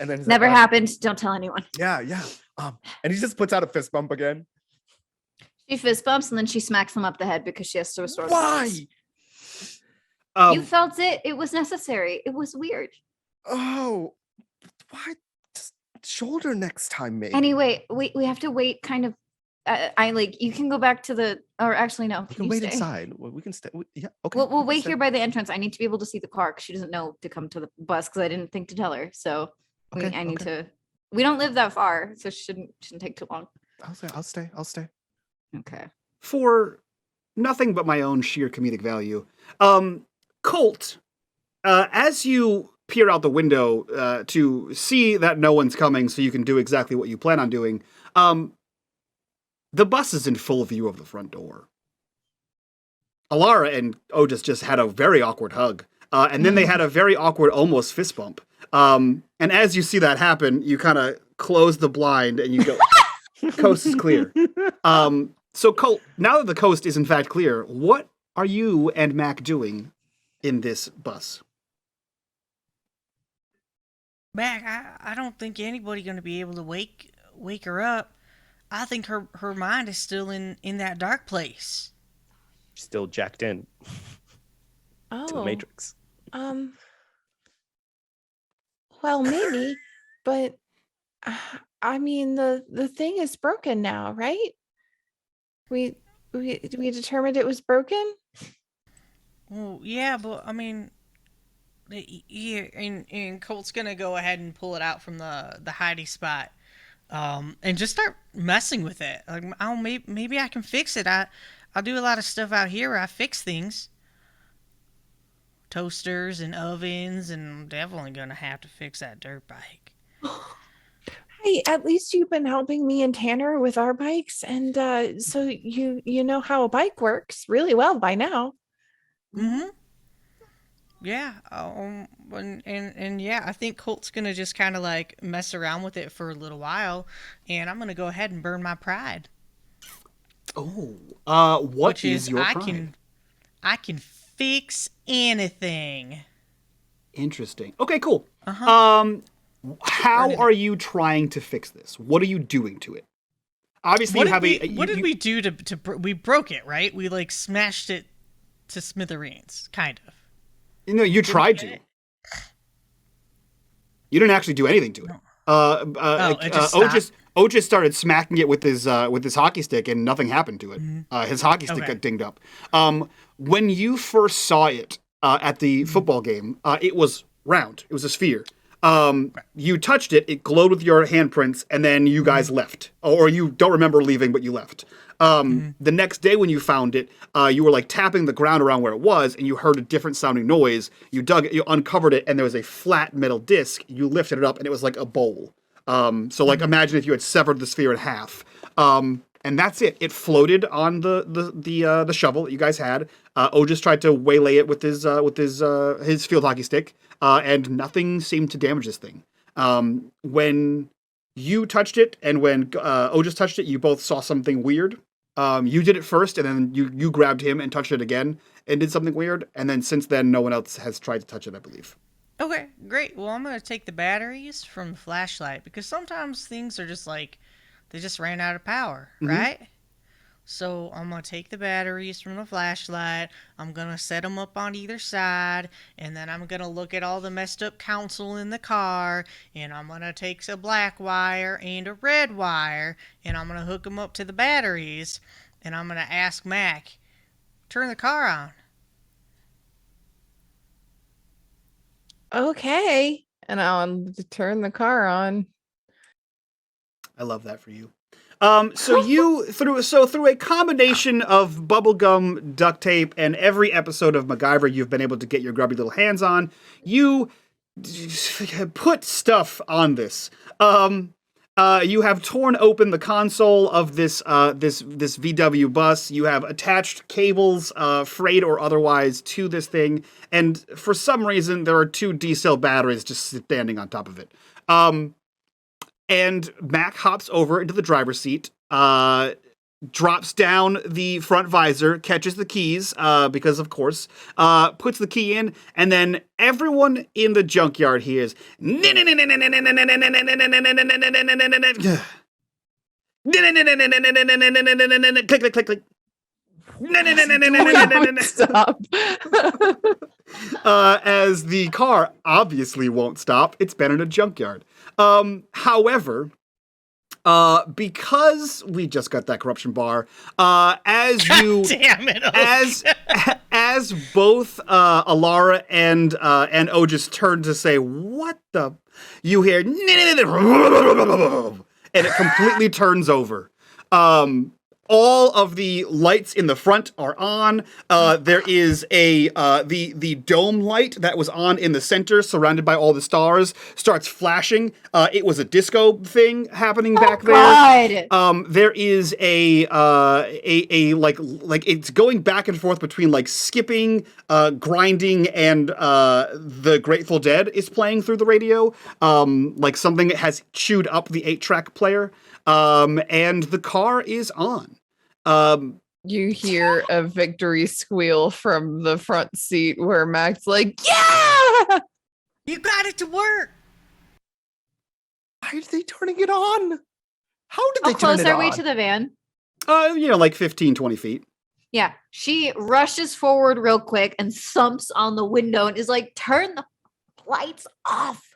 and then he's Never like, happened. Don't tell anyone. Yeah. And he just puts out a fist bump again. She fist bumps and then she smacks him up the head because she has to restore. Why? You felt it. It was necessary. It was weird. Oh, why? Just shoulder next time, maybe. Anyway, we have to wait. Kind of. I like. You can go back to the. Or actually, no. We can wait inside. We can stay. Yeah. Okay. We'll wait here by the entrance. I need to be able to see the car because she doesn't know to come to the bus because I didn't think to tell her. So I need to. We don't live that far, so it shouldn't take too long. I'll stay. Okay. For nothing but my own sheer comedic value, Colt, as you peer out the window to see that no one's coming so you can do exactly what you plan on doing, the bus is in full view of the front door. Alara and Otis just had a very awkward hug, and then they had a very awkward almost fist bump. And as you see that happen, you kind of close the blind and you go, coast is clear. So Colt, now that the coast is in fact clear, what are you and Mac doing in this bus? Mac, I don't think anybody going to be able to wake her up. I think her mind is still in that dark place. Still jacked in to the Matrix. Well, maybe, but I mean the thing is broken now, right? We determined it was broken. Well, yeah, but I mean, yeah, and Colt's gonna go ahead and pull it out from the hidey spot, and just start messing with it. Like, maybe I can fix it. I do a lot of stuff out here where I fix things. Toasters and ovens, and I'm definitely gonna have to fix that dirt bike. Hey, at least you've been helping me and Tanner with our bikes, and so you know how a bike works really well by now. Mm-hmm. Yeah. And yeah, I think Colt's gonna just kind of like mess around with it for a little while, and I'm gonna go ahead and burn my pride. Oh, what is your pride? I can fix anything. Interesting. Okay, cool. How are you trying to fix this? What are you doing to it? Obviously, what did we do to we broke it, right? We like smashed it to smithereens, kind of. You tried to. You didn't actually do anything to it. It just stopped? O just started smacking it with his hockey stick, and nothing happened to it. His hockey stick got dinged up. When you first saw it at the football game, it was round. It was a sphere. You touched it, it glowed with your handprints, and then you guys left. Or you don't remember leaving, but you left. The next day when you found it, you were like tapping the ground around where it was, and you heard a different sounding noise. You dug it, you uncovered it, and there was a flat metal disc. You lifted it up, and it was like a bowl. So like imagine if you had severed the sphere in half. And that's it. It floated on the shovel that you guys had. Otis tried to waylay it with his field hockey stick, and nothing seemed to damage this thing. When you touched it and when Otis touched it, you both saw something weird. You did it first, and then you grabbed him and touched it again and did something weird. And then since then, no one else has tried to touch it, I believe. Okay, great. Well, I'm going to take the batteries from the flashlight because sometimes things are just like, they just ran out of power, right? So I'm going to take the batteries from the flashlight. I'm going to set them up on either side. And then I'm going to look at all the messed up console in the car. And I'm going to take a black wire and a red wire. And I'm going to hook them up to the batteries. And I'm going to ask Mac, turn the car on. Okay. And I'll turn the car on. I love that for you. So you through a combination of bubblegum, duct tape, and every episode of MacGyver you've been able to get your grubby little hands on, you put stuff on this. You have torn open the console of this VW bus. You have attached cables, frayed or otherwise, to this thing, and for some reason there are 2 D-cell batteries just standing on top of it. And Mac hops over into the driver's seat, drops down the front visor, catches the keys, because of course, puts the key in, and then everyone in the junkyard hears click, click, click, click. Stop. As the car obviously won't stop. It's been in a junkyard. However, because we just got that corruption bar, as you, Damn it, as both Alara and Otis turn to say, "What the?" you hear, and it completely turns over. All of the lights in the front are on. There is the dome light that was on in the center, surrounded by all the stars, starts flashing. It was a disco thing happening back there. There is a like it's going back and forth between like skipping, grinding, and the Grateful Dead is playing through the radio. Like something has chewed up the 8-track player. And the car is on. You hear a victory squeal from the front seat where Mac's like, "Yeah! You got it to work!" Why are they turning it on? How did How they turn close it are on? we to the van? Like 15, 20 feet. Yeah. She rushes forward real quick and thumps on the window and is like, turn the lights off.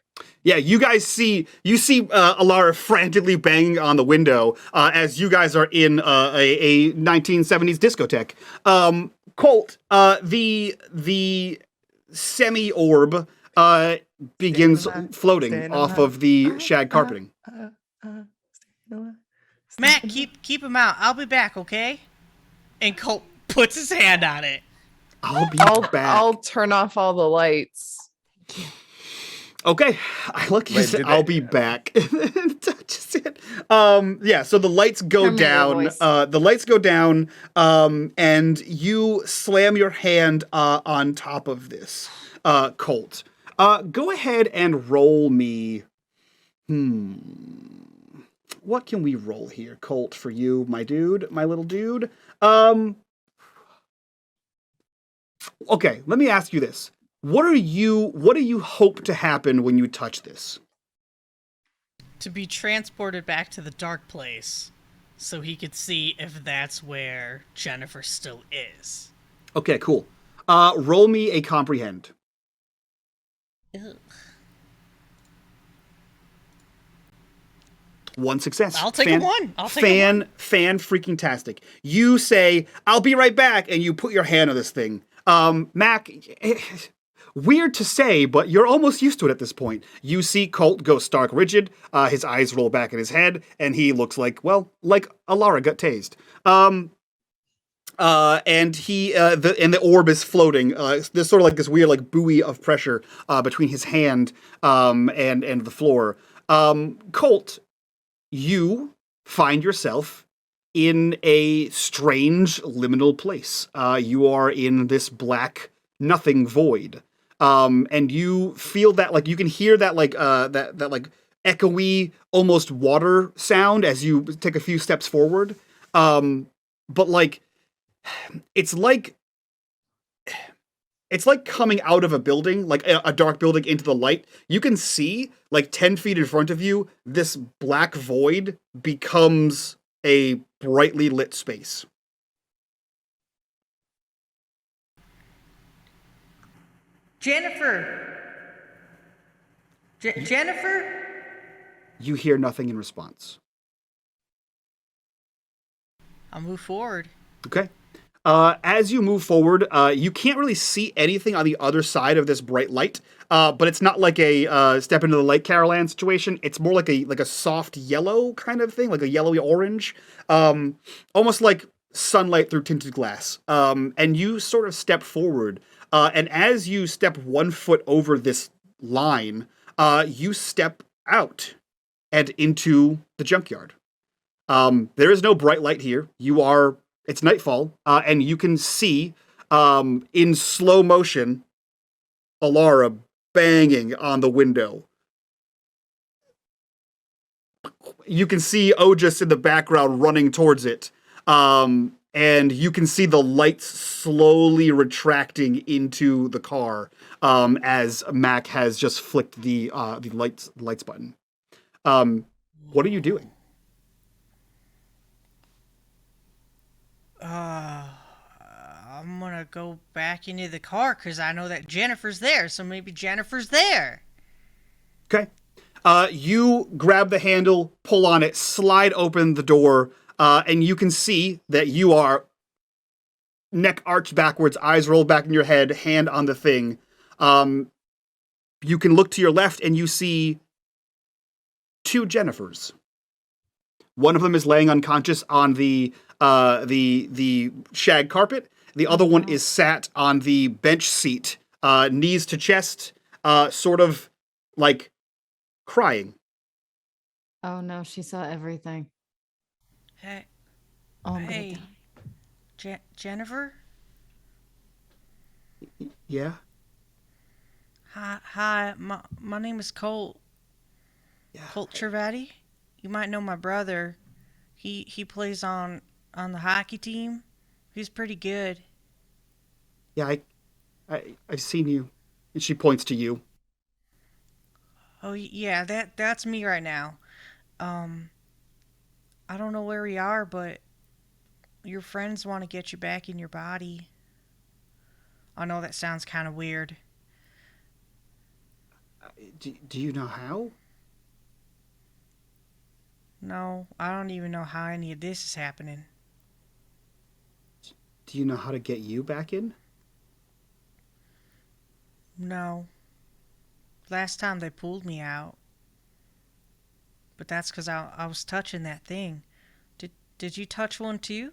Yeah, you see Alara frantically banging on the window as you guys are in a 1970s discotheque. Colt, the semi-orb begins floating off of the shag carpeting. Matt, keep him out. I'll be back, okay? And Colt puts his hand on it. I'll be back. I'll turn off all the lights. Okay, I look. You said I'll be back. Just it. Yeah. So the lights go down. The lights go down. And you slam your hand on top of this, Colt. Go ahead and roll me. What can we roll here, Colt? For you, my dude, my little dude. Okay. Let me ask you this. What do you hope to happen when you touch this? To be transported back to the dark place so he could see if that's where Jennifer still is. Okay, cool. Roll me a comprehend. Ugh. 1 success. I'll take a 1. I'll take a 1. Fan freaking tastic. You say, "I'll be right back," and you put your hand on this thing. Mac, weird to say, but you're almost used to it at this point. You see Colt go stark rigid, his eyes roll back in his head, and he looks like Alara got tased. And the orb is floating. There's sort of like this weird like buoy of pressure between his hand and the floor. Colt, you find yourself in a strange liminal place. You are in this black nothing void. And you feel that like you can hear that like that like echoey almost water sound as you take a few steps forward. But like it's like coming out of a building, like a dark building into the light. You can see like 10 feet in front of you, this black void becomes a brightly lit space. Jennifer! Jennifer? You hear nothing in response. I'll move forward. Okay. As you move forward, you can't really see anything on the other side of this bright light, but it's not like a step into the light Carolan situation. It's more like a soft yellow kind of thing, like a yellowy orange, almost like sunlight through tinted glass. And you sort of step forward, and as you step 1 foot over this line, you step out and into the junkyard. There is no bright light here. It's nightfall, and you can see, in slow motion, Alara banging on the window. You can see Ojas in the background running towards it, and you can see the lights slowly retracting into the car, as Mac has just flicked the lights button. What are you doing? I'm gonna go back into the car because I know that Jennifer's there, so maybe Jennifer's there. Okay. You grab the handle, pull on it, slide open the door, and you can see that you are neck arched backwards, eyes rolled back in your head, hand on the thing. You can look to your left and you see 2 Jennifers. One of them is laying unconscious on the shag carpet. The other one is sat on the bench seat, knees to chest, sort of like crying. Oh no, she saw everything. Hey, Oh, I'm hey, gonna die. Jennifer? Yeah? Hi, my name is Colt. Yeah. Colt Trevatti. You might know my brother. He plays on the hockey team. He's pretty good. Yeah, I've seen you. And she points to you. Oh yeah, that's me right now. I don't know where we are, but your friends want to get you back in your body. I know that sounds kind of weird. Do you know how? No, I don't even know how any of this is happening. Do you know how to get you back in? No. Last time they pulled me out. But that's because I was touching that thing. Did you touch one too?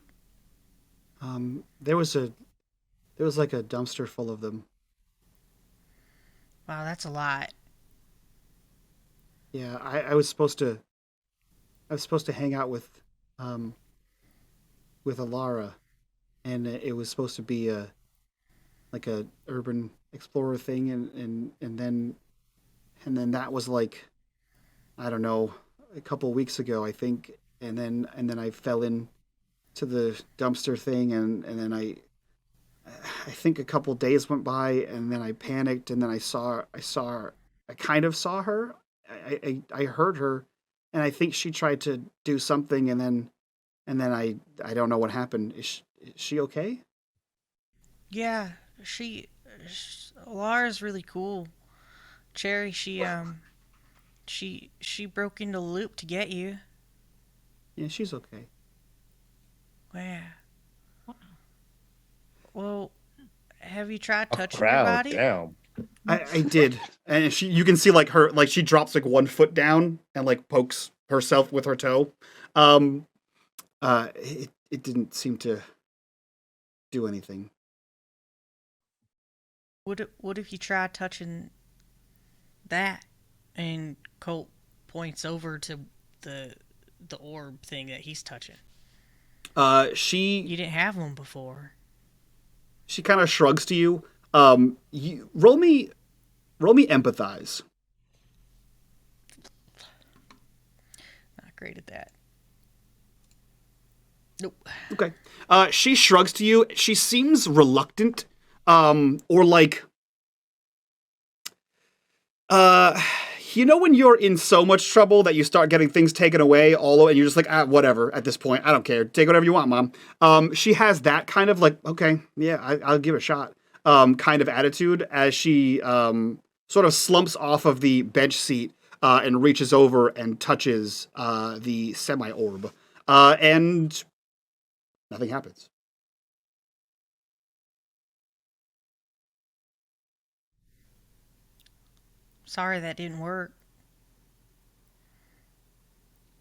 There was like a dumpster full of them. Wow, that's a lot. Yeah, I was supposed to hang out with Alara, and it was supposed to be a urban explorer thing, and then that was like, I don't know, a couple weeks ago, I think, and then I fell in to the dumpster thing, and then I think a couple days went by, and then I panicked, and then I kind of saw her. I heard her, and I think she tried to do something, and then I don't know what happened. Is she okay? Yeah, Lara's really cool. Cherry, she broke into the loop to get you. Yeah, she's okay. Yeah. Well, have you tried A touching your crowd, body? damn. I did, and you can see like she drops like one foot down and like pokes herself with her toe. It didn't seem to do anything. What if you try touching that? And Colt points over to the orb thing that he's touching. You didn't have one before. She kind of shrugs to you. You roll me empathize. Not great at that. Nope. Okay. She shrugs to you. She seems reluctant, or like, when you're in so much trouble that you start getting things taken away and you're just like, whatever. At this point, I don't care. Take whatever you want, Mom. She has that kind of like, okay, yeah, I'll give it a shot, kind of attitude as she sort of slumps off of the bench seat and reaches over and touches the semi-orb, and nothing happens. Sorry that didn't work.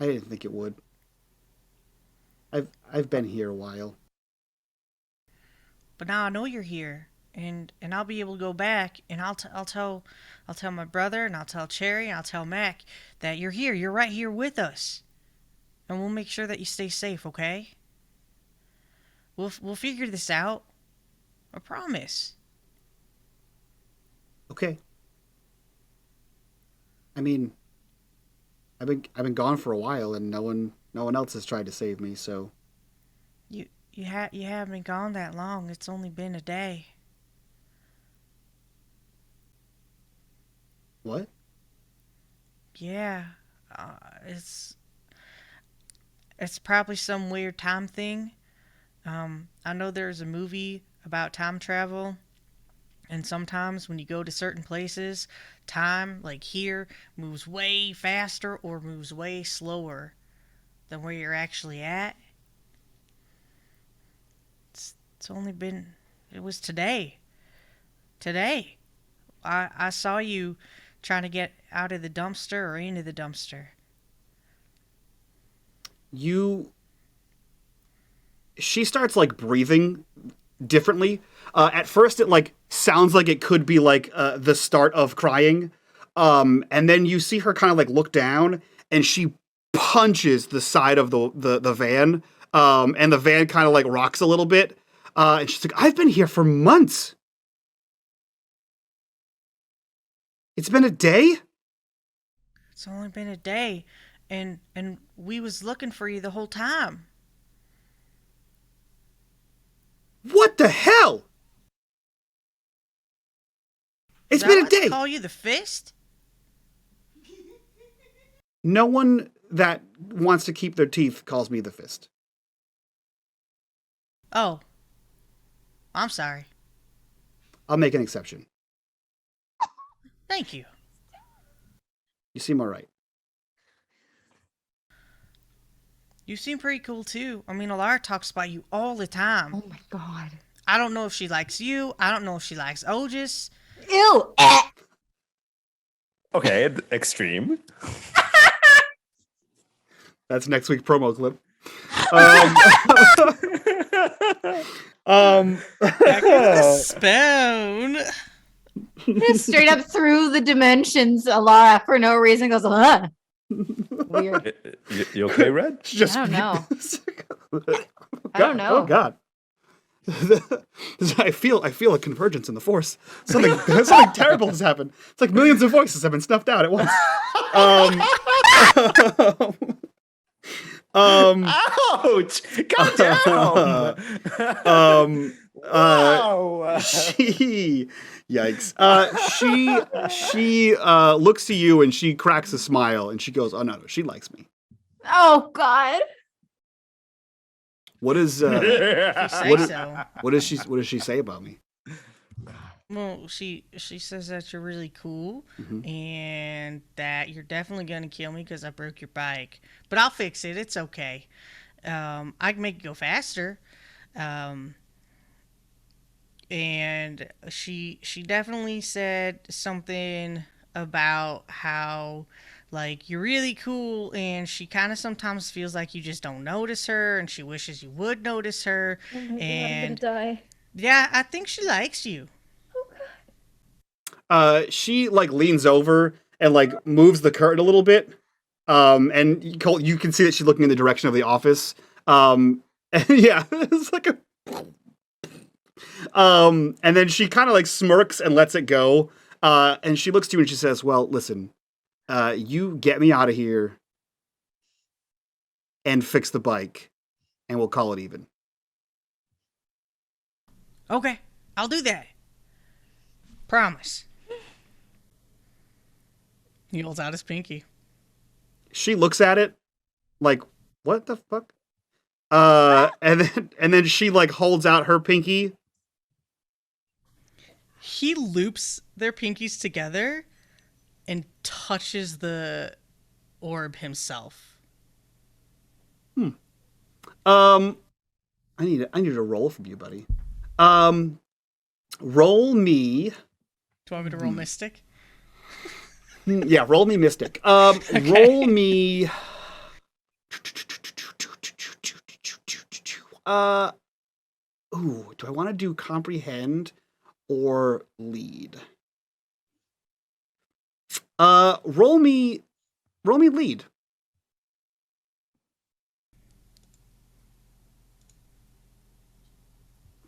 I didn't think it would. I've been here a while. But now I know you're here, and I'll be able to go back, and I'll tell my brother, and I'll tell Cherry, and I'll tell Mac that you're here. You're right here with us, and we'll make sure that you stay safe. Okay? We'll figure this out. I promise. Okay. I mean, I've been gone for a while, and no one else has tried to save me. So you haven't been gone that long. It's only been a day. what? Yeah, it's probably some weird time thing. I know there's a movie about time travel, and sometimes when you go to certain places, time, like here, moves way faster or moves way slower than where you're actually at. It's only been, it was today. Today. I saw you trying to get out of the dumpster or into the dumpster. She starts like breathing differently. At first it like sounds like it could be like the start of crying. And then you see her kind of like look down and she punches the side of the van. And the van kind of like rocks a little bit. And she's like, I've been here for months. It's been a day? It's only been a day, and we was looking for you the whole time. What the hell? It's Is that been a why they day. call you the Fist? No one that wants to keep their teeth calls me the Fist. Oh. I'm sorry. I'll make an exception. Thank you. You seem all right. You seem pretty cool too. I mean, Alara talks about you all the time. Oh my god. I don't know if she likes you. I don't know if she likes Otis. Ew. Okay, extreme. That's next week's promo clip. Back in the spoon. Just straight up through the dimensions, Alara for no reason goes, huh? Weird. You okay, Red? It's just, I don't know. God, I don't know. Oh God. I feel a convergence in the force. Something terrible has happened. It's like millions of voices have been snuffed out at once. Ouch! Calm down. Wow. Yikes. She looks to you and she cracks a smile and she goes, "Oh no, she likes me." Oh god. What is If you say what so. what does she say about me? Well, she says that you're really cool Mhm. and that you're definitely gonna kill me because I broke your bike. But I'll fix it. It's okay. I can make it go faster. Um, and she definitely said something about how like you're really cool and she kind of sometimes feels like you just don't notice her and she wishes you would notice her. Oh my god, I'm gonna And die. yeah, I think she likes you. She like leans over and like moves the curtain a little bit. And Colt, you can see that she's looking in the direction of the office. And yeah, it's like a. And then she kind of like smirks and lets it go. And she looks to you and she says, "Well, listen, you get me out of here and fix the bike, and we'll call it even." Okay, I'll do that. Promise. He holds out his pinky. She looks at it like, "What the fuck?" And then she like holds out her pinky. He loops their pinkies together and touches the orb himself. I need a roll from you, buddy. Roll me. Do you want me to roll Mystic? Yeah, roll me Mystic. Okay. Roll me. Ooh, do I want to do comprehend or lead? Roll me lead.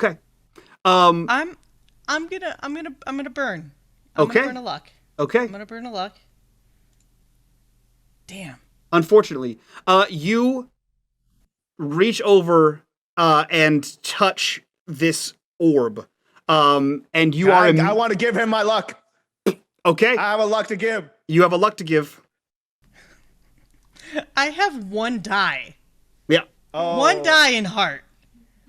Okay. I'm gonna burn. Okay. Gonna burn a luck. Okay. I'm gonna burn a luck. Damn. Unfortunately, you reach over and touch this orb. And you are. I want to give him my luck. Okay. I have a luck to give. You have a luck to give. I have one die. Yeah. Oh, One die in heart.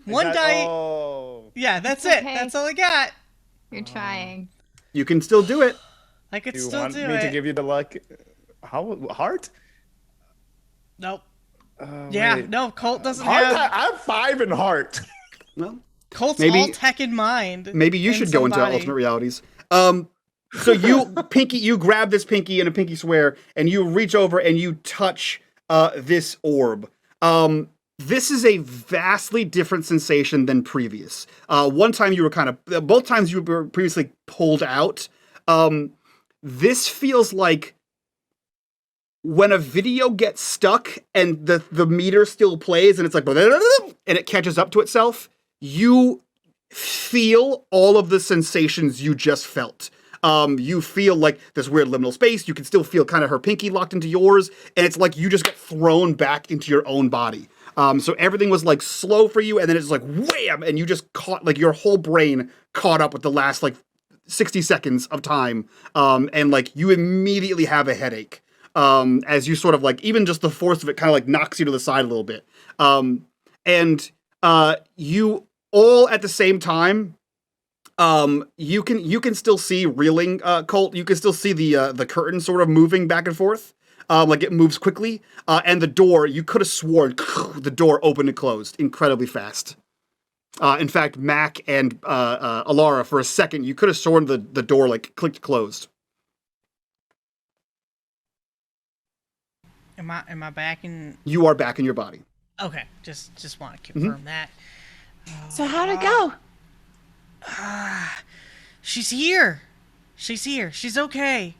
One die. Oh. Yeah, that's It's it. okay. That's all I got. You're trying. You can still do it. I could You still want do me it. to give you the luck? How heart? Nope. Yeah, wait. no. Colt doesn't Heart? have. I have 5 in heart. Well, Colt's Maybe- all tech in mind. maybe you and should go into somebody. alternate realities. So you grab this pinky and a pinky swear, and you reach over and you touch this orb. This is a vastly different sensation than previous. One time you were both times you were previously pulled out. This feels like when a video gets stuck and the meter still plays and it's like, and it catches up to itself, you feel all of the sensations you just felt. You feel like this weird liminal space. You can still feel kind of her pinky locked into yours, and it's like you just get thrown back into your own body. So everything was like slow for you, and then it's like wham, and you just caught like your whole brain caught up with the last like 60 seconds of time, and like you immediately have a headache. As you sort of like even just the force of it kind of like knocks you to the side a little bit. And you all at the same time. You can still see reeling, Colt. You can still see the curtain sort of moving back and forth. Like it moves quickly. And the door, you could have sworn the door opened and closed incredibly fast. In fact, Mac and Alara, for a second, you could have sworn the door like clicked closed. Am I back in? You are back in your body. Okay, just want to confirm that. So how'd it go? She's here. She's here. She's okay.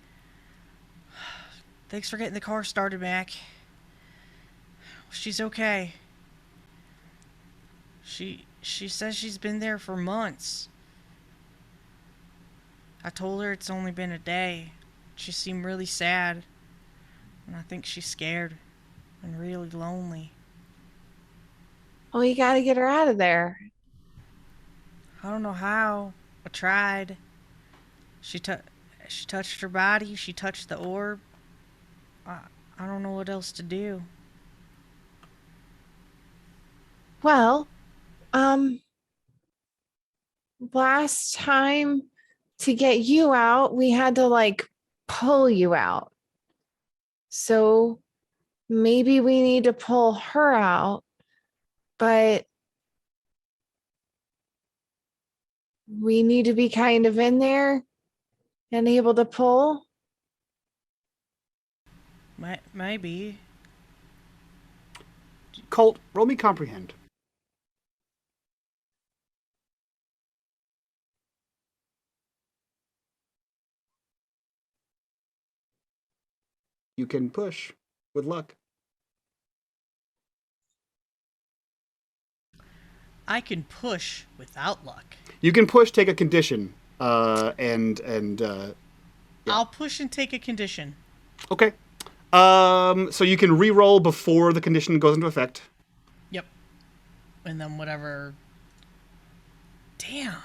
Thanks for getting the car started, Mac. She's okay. She says she's been there for months. I told her it's only been a day. She seemed really sad. And I think she's scared and really lonely. Well, you got to get her out of there. I don't know how. I tried. She touched her body. She touched the orb. I don't know what else to do. Well, last time to get you out, we had to like pull you out. So maybe we need to pull her out, but we need to be kind of in there and able to pull. Maybe. Colt, roll me comprehend. You can push with luck. I can push without luck. You can push, take a condition, and I'll push and take a condition. okay. So you can re-roll before the condition goes into effect. Yep. And then whatever. Damn.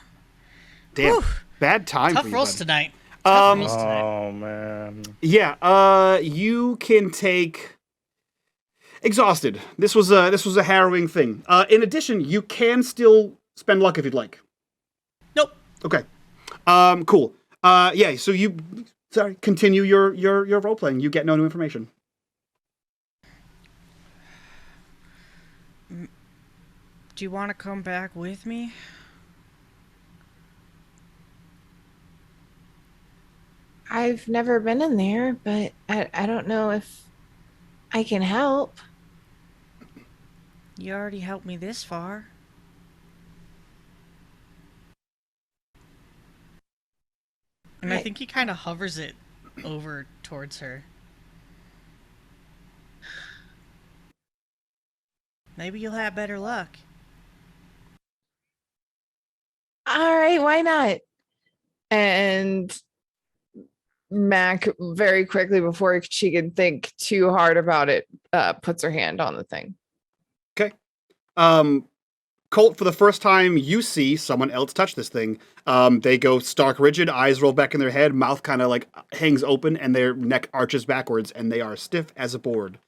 Damn. Whew. Bad time Tough for you, rolls bud. tonight. Tough rolls tonight. Oh man. Yeah. You can take exhausted. This was a harrowing thing. In addition, you can still spend luck if you'd like. Nope. Okay. Cool. Yeah. So you, continue your role playing. You get no new information. Do you want to come back with me? I've never been in there, but I don't know if I can help. You already helped me this far. And I think he kind of hovers it over towards her. Maybe you'll have better luck. All right, why not? And Mac, very quickly before she can think too hard about it, puts her hand on the thing. Okay. Colt, for the first time, you see someone else touch this thing. They go stark rigid, eyes roll back in their head, mouth kind of like hangs open, and their neck arches backwards, and they are stiff as a board.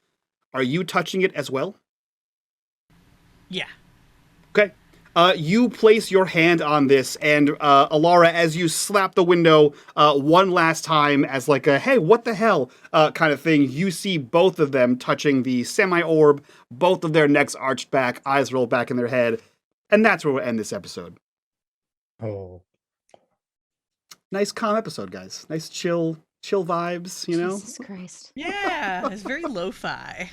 Are you touching it as well? Yeah. Okay. You place your hand on this, and Alara, as you slap the window one last time as like a, hey, what the hell kind of thing, you see both of them touching the semi-orb, both of their necks arched back, eyes rolled back in their head, and that's where we'll end this episode. Oh. Nice calm episode, guys. Nice chill vibes, you know? Jesus Christ. Yeah, it's very lo-fi.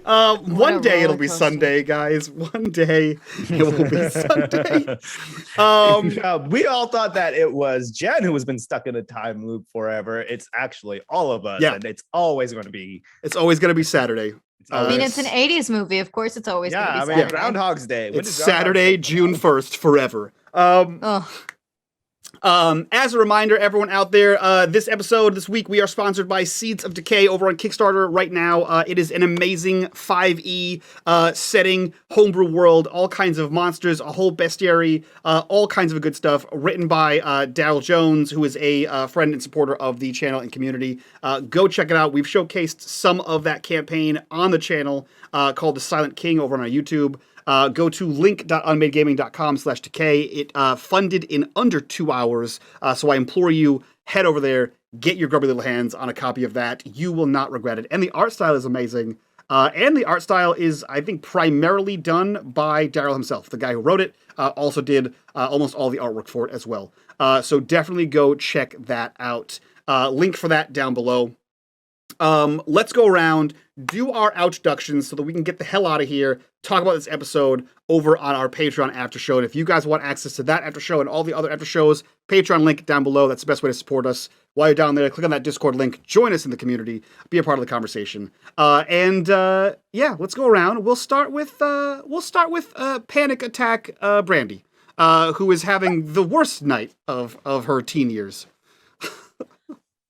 One day it'll roller be coaster. Sunday, guys. One day it will be Sunday. We all thought that it was Jen who has been stuck in a time loop forever. It's actually all of us, Yeah. and it's always going to be. It's always going to be Saturday. I mean, it's an 80s movie. Of course, it's always going to be I mean, Saturday. Groundhog's Day. When It's did Groundhog's Saturday, Day come June out? 1st, forever. As a reminder, everyone out there, this episode, this week, we are sponsored by Seeds of Decay over on Kickstarter right now. It is an amazing 5e setting, homebrew world, all kinds of monsters, a whole bestiary, all kinds of good stuff, written by Daryl Jones, who is a friend and supporter of the channel and community. Go check it out. We've showcased some of that campaign on the channel called The Silent King over on our YouTube. Go to link.unmadegaming.com/decay. It funded in under 2 hours, so I implore you, head over there, get your grubby little hands on a copy of that. You will not regret it. And the art style is amazing. And the art style is, I think, primarily done by Daryl himself. The guy who wrote it also did almost all the artwork for it as well. So definitely go check that out. Link for that down below. Let's go around, do our outroductions so that we can get the hell out of here, talk about this episode over on our Patreon after show. And if you guys want access to that after show and all the other after shows, Patreon link down below. That's the best way to support us. While you're down there, click on that Discord link, join us in the community, be a part of the conversation. Yeah, let's go around. We'll start with Panic Attack Brandy, who is having the worst night of her teen years.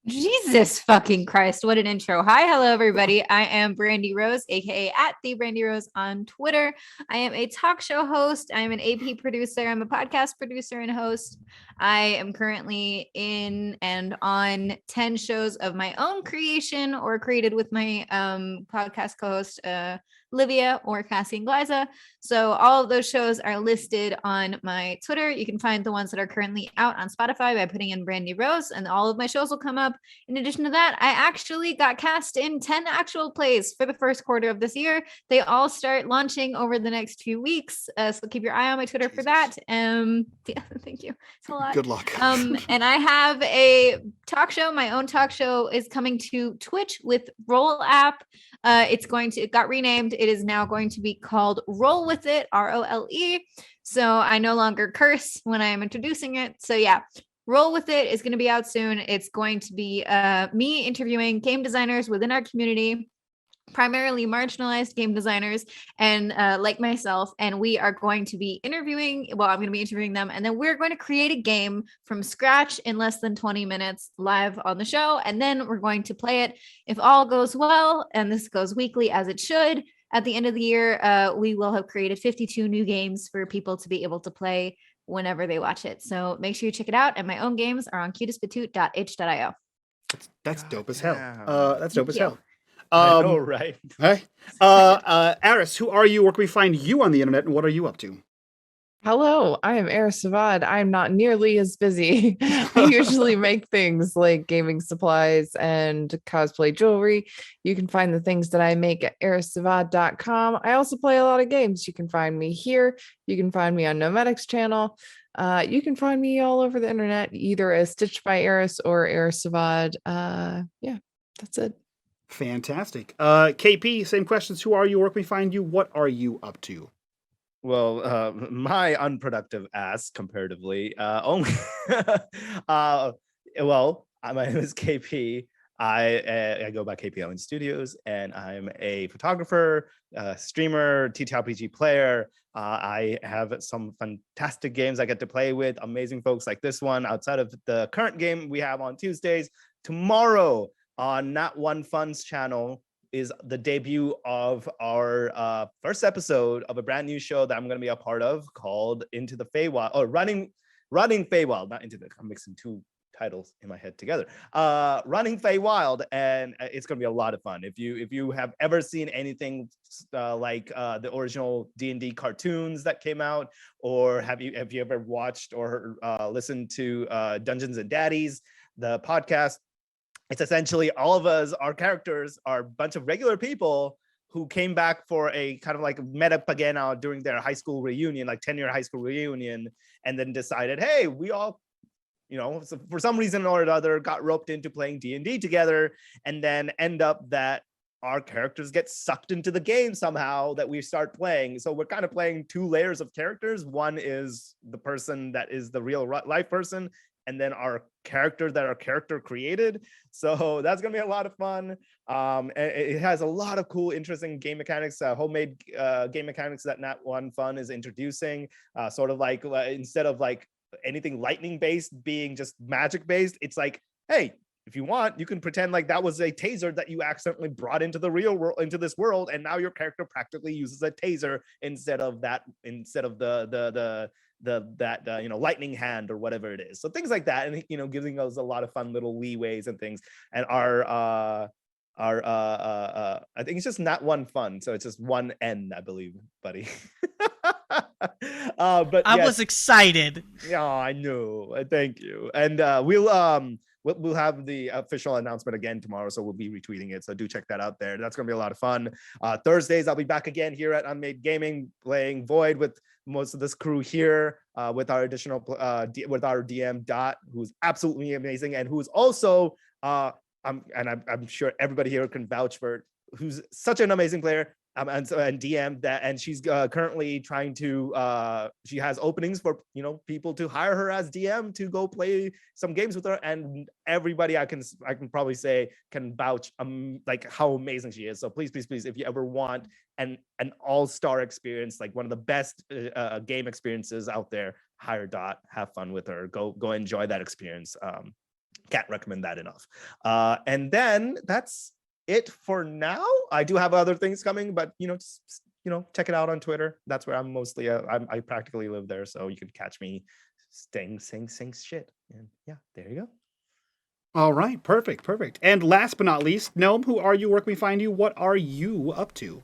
Jesus fucking Christ. What an intro. Hi, hello, everybody. I am Brandy Rose, aka at the Brandy Rose on Twitter. I am a talk show host. I am an AP producer. I'm a podcast producer and host. I am currently in and on 10 shows of my own creation or created with my podcast co-host, Livia or Cassie and Glyza. So all of those shows are listed on my Twitter. You can find the ones that are currently out on Spotify by putting in Brandy Rose, and all of my shows will come up. In addition to that, I actually got cast in 10 actual plays for the first quarter of this year. They all start launching over the next few weeks. So keep your eye on my Twitter for that. Yeah, thank you. It's a lot. Good luck. And I have a talk show. My own talk show is coming to Twitch with Roll App. It got renamed. It is now going to be called Roll With It, ROLE. So I no longer curse when I am introducing it. So yeah, Roll With It is going to be out soon. It's going to be me interviewing game designers within our community, primarily marginalized game designers and like myself, and we are going to be I'm going to be interviewing them, and then we're going to create a game from scratch in less than 20 minutes live on the show, and then we're going to play it. If all goes well, and this goes weekly as it should, at the end of the year we will have created 52 new games for people to be able to play whenever they watch it. So make sure you check it out, and my own games are on cutestpatoot.itch.io. That's dope as hell. damn. That's dope as hell. I know, right? Hey, Aris, who are you? Where can we find you on the internet, and what are you up to? Hello, I am Eris Savad. I'm not nearly as busy. I usually make things like gaming supplies and cosplay jewelry. You can find the things that I make at erissavad.com. I also play a lot of games. You can find me here. You can find me on Nomadic's channel. You can find me all over the internet, either as Stitched by Eris or Eris Savad. Yeah, that's it. Fantastic. KP, same questions. Who are you? Where can we find you? What are you up to? Well, my unproductive ass comparatively, only. My name is KP. I go by KP Owen Studios, and I'm a photographer, streamer, TTRPG player. I have some fantastic games I get to play with amazing folks like this one. Outside of the current game we have on Tuesdays, tomorrow on Not One Fun's channel is the debut of our first episode of a brand new show that I'm going to be a part of called Into the Feywild, or Running Feywild, not Into the, I'm mixing two titles in my head together. Running Feywild, and it's going to be a lot of fun. If you have ever seen anything like the original D&D cartoons that came out, or have you ever watched or listened to Dungeons and Daddies, the podcast, it's essentially all of us, our characters are a bunch of regular people who came back for a kind of like met up again during their high school reunion, like 10-year high school reunion, and then decided, hey, we all, so for some reason or another, got roped into playing D&D together, and then end up that our characters get sucked into the game somehow that we start playing. So we're kind of playing two layers of characters. One is the person that is the real life person, and then our character that our character created. So that's gonna be a lot of fun. It has a lot of cool, interesting game mechanics, homemade game mechanics that Not One Fun is introducing. Sort of like instead of like anything lightning based being just magic based, it's like, hey, if you want, you can pretend like that was a taser that you accidentally brought into the real world, into this world, and now your character practically uses a taser instead of the lightning hand or whatever it is. So things like that, and giving us a lot of fun little leeways and things. And our I think it's just Not One Fun, so it's just one N, I believe, buddy. But I yes. was excited. Yeah, I know. Thank you. And we'll have the official announcement again tomorrow, so we'll be retweeting it. So do check that out there. That's gonna be a lot of fun. Thursdays, I'll be back again here at UnMadeGaming playing Void with most of this crew here, with our additional with our DM Dot, who's absolutely amazing, and who's also I'm sure everybody here can vouch for, who's such an amazing player. And DM that, and she's currently trying to she has openings for people to hire her as DM to go play some games with her, and everybody I can probably say can vouch like how amazing she is. So please, if you ever want an all-star experience, like one of the best game experiences out there, hire Dot, have fun with her, go enjoy that experience. Can't recommend that enough. And then that's it for now. I do have other things coming, but just check it out on Twitter. That's where I'm mostly I practically live there, so you can catch me saying shit. And yeah, there you go. All right, perfect. And last but not least, Gnome, who are you? Where can we find you? What are you up to?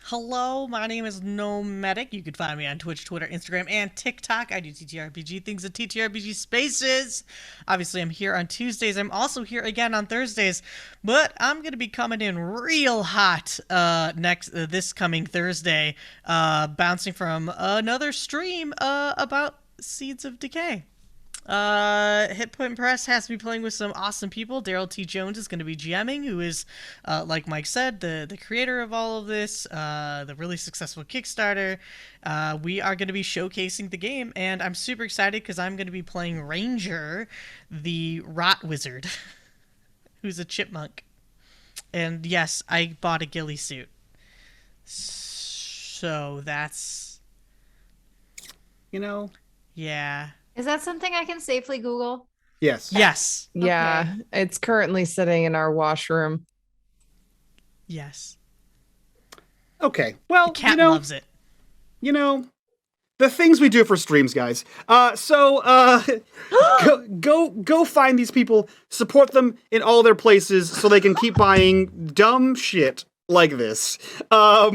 Hello, my name is NoMedic. You can find me on Twitch, Twitter, Instagram, and TikTok. I do TTRPG things at TTRPG Spaces. Obviously, I'm here on Tuesdays. I'm also here again on Thursdays, but I'm gonna be coming in real hot this coming Thursday, bouncing from another stream about Seeds of Decay. Hit Point Press has to be playing with some awesome people. Daryl T. Jones is going to be GMing, who is, like Mike said, the creator of all of this, the really successful Kickstarter. We are going to be showcasing the game, and I'm super excited because I'm going to be playing Ranger, the Rot Wizard, who's a chipmunk. And yes, I bought a ghillie suit. So that's... Yeah. Is that something I can safely Google? Yes. Yes. Yeah, it's currently sitting in our washroom. Yes. Okay. Well, The cat loves it. The things we do for streams, guys. Go find these people, support them in all their places so they can keep buying dumb shit like this. But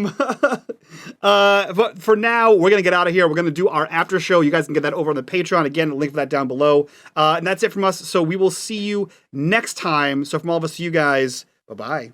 for now, we're gonna get out of here. We're gonna do our after show. You guys can get that over on the Patreon. Again, link for that down below. And that's it from us. So we will see you next time. So from all of us to you guys, bye-bye.